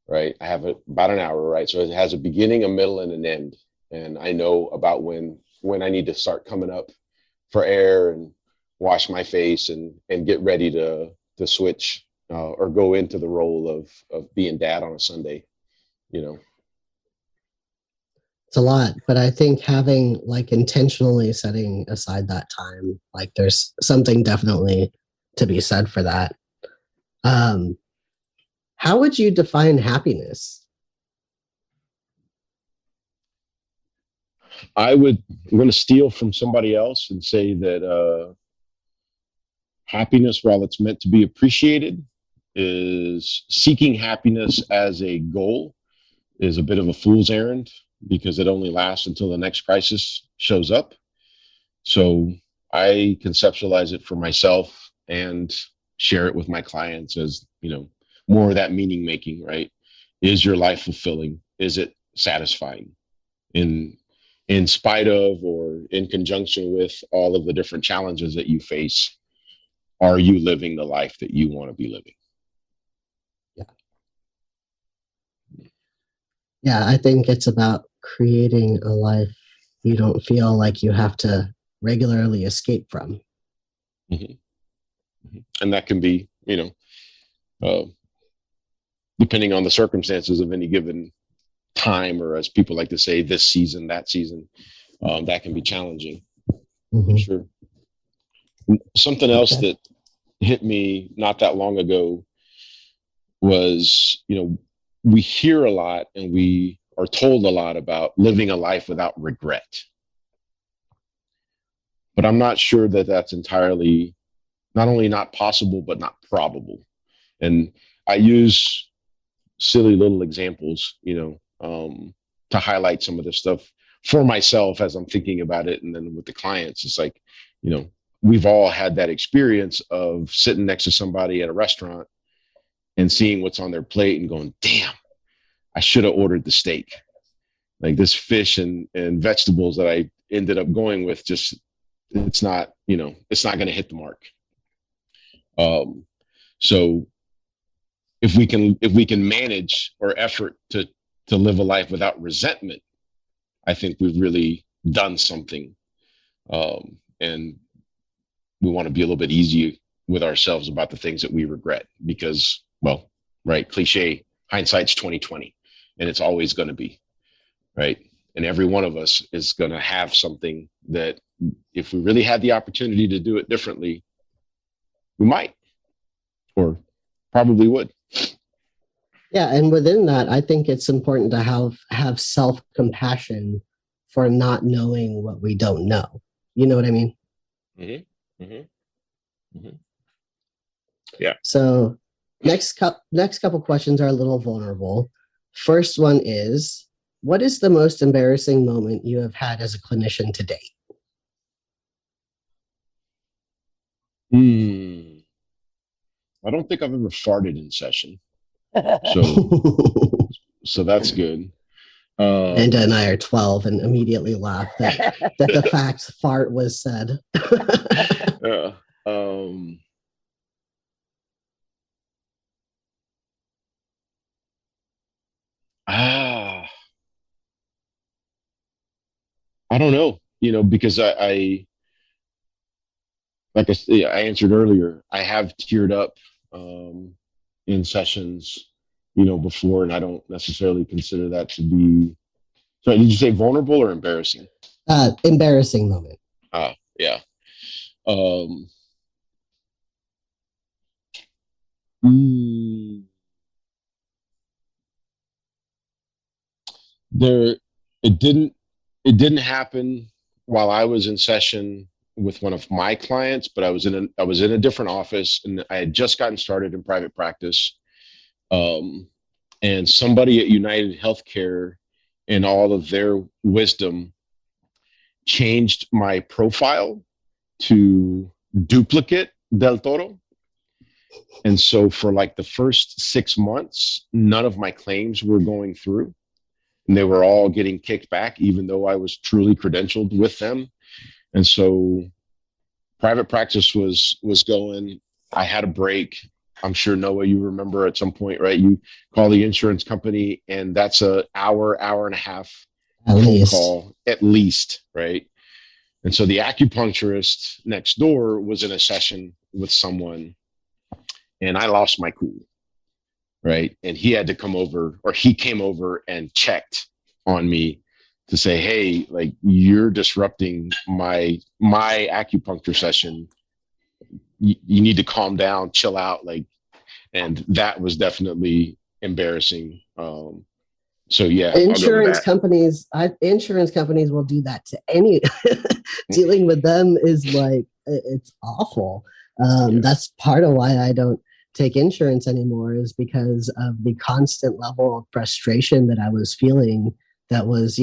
right? I have about an hour, right? So it has a beginning, a middle, and an end. And I know about when I need to start coming up for air and wash my face and get ready to switch or go into the role of being dad on a Sunday, you know. It's a lot, but I think having, like, intentionally setting aside that time, like, there's something definitely to be said for that. How would you define happiness? I'm going to steal from somebody else and say that happiness, while it's meant to be appreciated, is seeking happiness as a goal is a bit of a fool's errand, because it only lasts until the next crisis shows up. So I conceptualize it for myself and share it with my clients as, you know, more of that meaning making, right? Is your life fulfilling? Is it satisfying? In spite of or in conjunction with all of the different challenges that you face, are you living the life that you want to be living? Yeah, I think it's about creating a life you don't feel like you have to regularly escape from. Mm-hmm. Mm-hmm. And that can be, you know, depending on the circumstances of any given time, or as people like to say, this season, that season, that can be challenging. Mm-hmm. For sure. Something else that hit me not that long ago was, you know, we hear a lot and we are told a lot about living a life without regret. But I'm not sure that that's entirely, not only not possible, but not probable. And I use silly little examples, you know, to highlight some of this stuff for myself as I'm thinking about it. And then with the clients, it's like, you know, we've all had that experience of sitting next to somebody at a restaurant and seeing what's on their plate and going, damn, I should have ordered the steak. Like, this fish and vegetables that I ended up going with, just, it's not, you know, it's not going to hit the mark. So if we can manage or effort to live a life without resentment, I think we've really done something. And we want to be a little bit easy with ourselves about the things that we regret, because, well, right, cliche, hindsight's 2020, and it's always going to be, right? And every one of us is going to have something that, if we really had the opportunity to do it differently, we might, or probably would. Yeah, and within that, I think it's important to have self-compassion for not knowing what we don't know. You know what I mean? Mm-hmm. Mm-hmm. Mm-hmm. Yeah. So next couple questions are a little vulnerable. First one is, what is the most embarrassing moment you have had as a clinician to date? I don't think I've ever farted in session. So that's good. Amanda and I are 12 and immediately laugh that the fact fart was said. I don't know, because I like I answered earlier, I have teared up in sessions, before, and I don't necessarily consider that to be. Sorry, did you say vulnerable or embarrassing? Embarrassing moment. Yeah. It didn't happen while I was in session with one of my clients, but I was in a different office, and I had just gotten started in private practice. And somebody at United Healthcare, in all of their wisdom, changed my profile to duplicate Del Toro. And so for like the first 6 months, none of my claims were going through, and they were all getting kicked back, even though I was truly credentialed with them. And so private practice was going. I had a break. I'm sure, Noah, you remember at some point, right? You call the insurance company, and that's an hour and a half phone call at least, right? And so the acupuncturist next door was in a session with someone, and I lost my cool, right? And he had to come over, or he came over and checked on me to say, hey, like, you're disrupting my acupuncture session. You need to calm down, chill out, like. And that was definitely embarrassing. So yeah, insurance companies will do that to any. Dealing with them is like, it's awful. That's part of why I don't take insurance anymore, is because of the constant level of frustration that I was feeling, that was,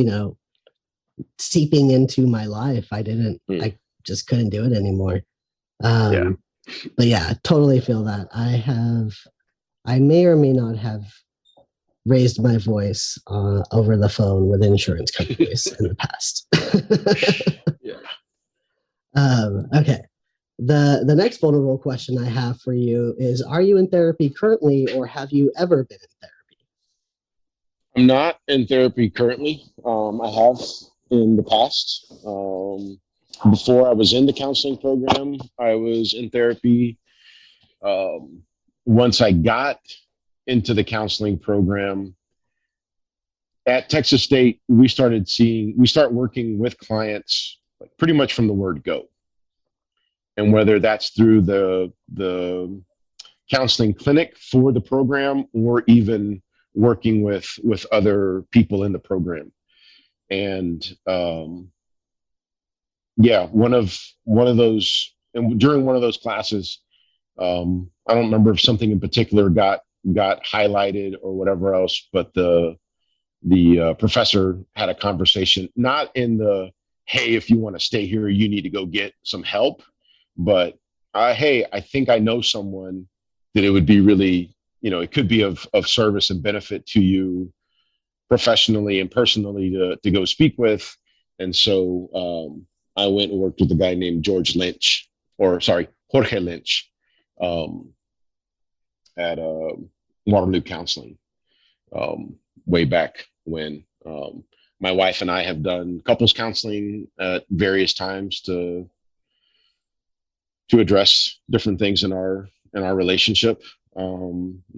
seeping into my life. I just couldn't do it anymore. But yeah, totally feel that. I may or may not have raised my voice over the phone with insurance companies in the past. Okay. The next vulnerable question I have for you is, are you in therapy currently, or have you ever been in therapy? I'm not in therapy currently. I have in the past. Before I was in the counseling program, I was in therapy. Once I got into the counseling program at Texas State, we start working with clients pretty much from the word go. And whether that's through the counseling clinic for the program, or even working with other people in the program. And one of those, and during one of those classes, I don't remember if something in particular got highlighted or whatever else, but the professor had a conversation, not in the, hey, if you want to stay here, you need to go get some help, but hey, I think I know someone that it would be really, it could be of service and benefit to you professionally and personally to go speak with. And so I went and worked with a guy named Jorge Lynch, at Waterloo Counseling way back when. My wife and I have done couples counseling at various times to address different things in our relationship.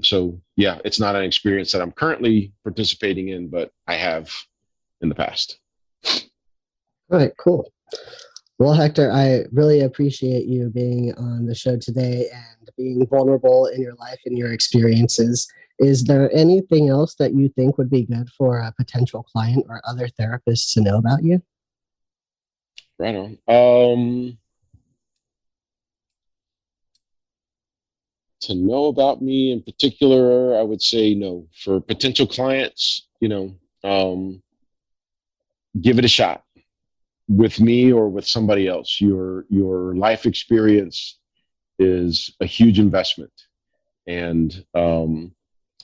So yeah, it's not an experience that I'm currently participating in, but I have in the past. All right, cool. Well, Hector, I really appreciate you being on the show today and being vulnerable in your life and your experiences. Is there anything else that you think would be good for a potential client or other therapists to know about you? Right on. To know about me in particular, I would say no. For potential clients, give it a shot with me or with somebody else. Your life experience is a huge investment, and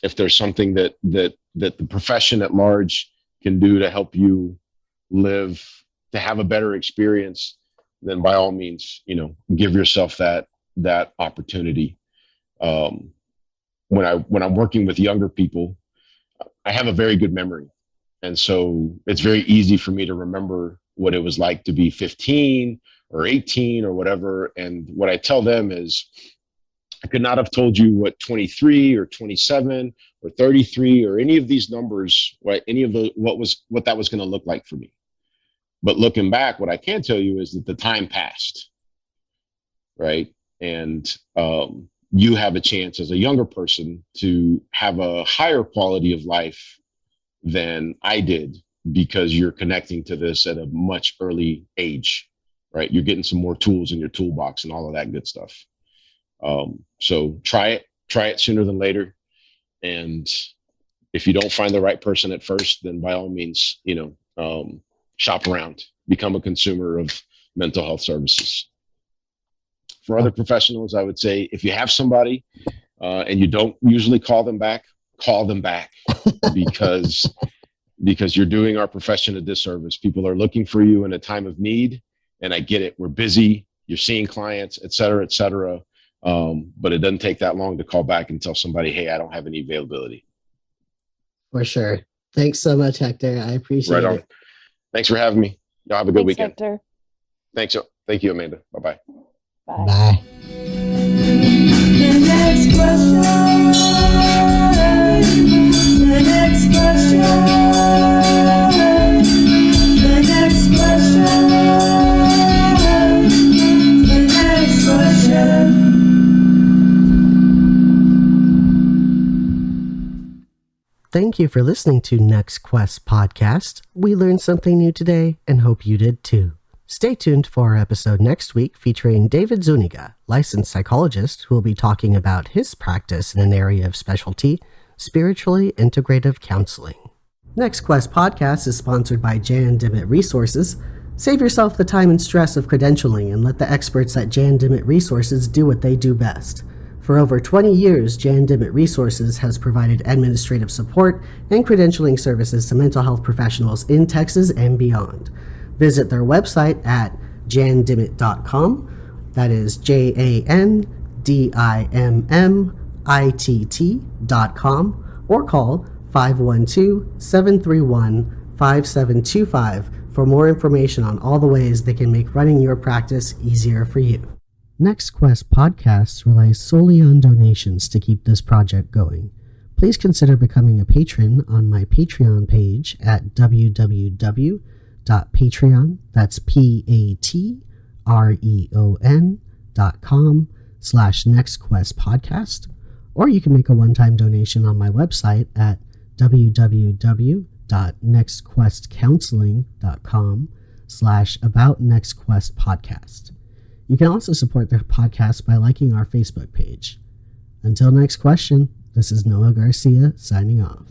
if there's something that the profession at large can do to help you live, to have a better experience, then by all means, give yourself that opportunity. When I'm working with younger people, I have a very good memory. And so it's very easy for me to remember what it was like to be 15 or 18 or whatever. And what I tell them is, I could not have told you what 23 or 27 or 33 or any of these numbers, right? What that was going to look like for me. But looking back, what I can tell you is that the time passed, right? And, you have a chance as a younger person to have a higher quality of life than I did, because you're connecting to this at a much early age, right? You're getting some more tools in your toolbox and all of that good stuff. So try it sooner than later. And if you don't find the right person at first, then by all means, shop around, become a consumer of mental health services. For other professionals, I would say, if you have somebody and you don't usually call them back because you're doing our profession a disservice. People are looking for you in a time of need, and I get it. We're busy. You're seeing clients, et cetera, et cetera. But it doesn't take that long to call back and tell somebody, hey, I don't have any availability. For sure. Thanks so much, Hector. I appreciate it. Thanks for having me. Y'all have a good weekend. Hector. Thanks. Thank you, Amanda. Bye-bye. Bye. Bye. The next question. The next question. The next question. The next question. Thank you for listening to NextQuest podcast. We learned something new today and hope you did too. Stay tuned for our episode next week featuring David Zuniga, licensed psychologist, who will be talking about his practice in an area of specialty, spiritually integrative counseling. NextQuest podcast is sponsored by Jan Dimmitt Resources. Save yourself the time and stress of credentialing and let the experts at Jan Dimmitt Resources do what they do best. For over 20 years, Jan Dimmitt Resources has provided administrative support and credentialing services to mental health professionals in Texas and beyond. Visit their website at jandimmitt.com. That is JANDIMMITT.com, or call 512-731-5725 for more information on all the ways they can make running your practice easier for you. NextQuest podcasts rely solely on donations to keep this project going. Please consider becoming a patron on my Patreon page at www.patreon, that's patreon.com/NextQuestPodcast, or you can make a one-time donation on my website at www.nextquestcounseling.com/aboutnextquestpodcast. You can also support the podcast by liking our Facebook page. Until next question, this is Noah Garcia signing off.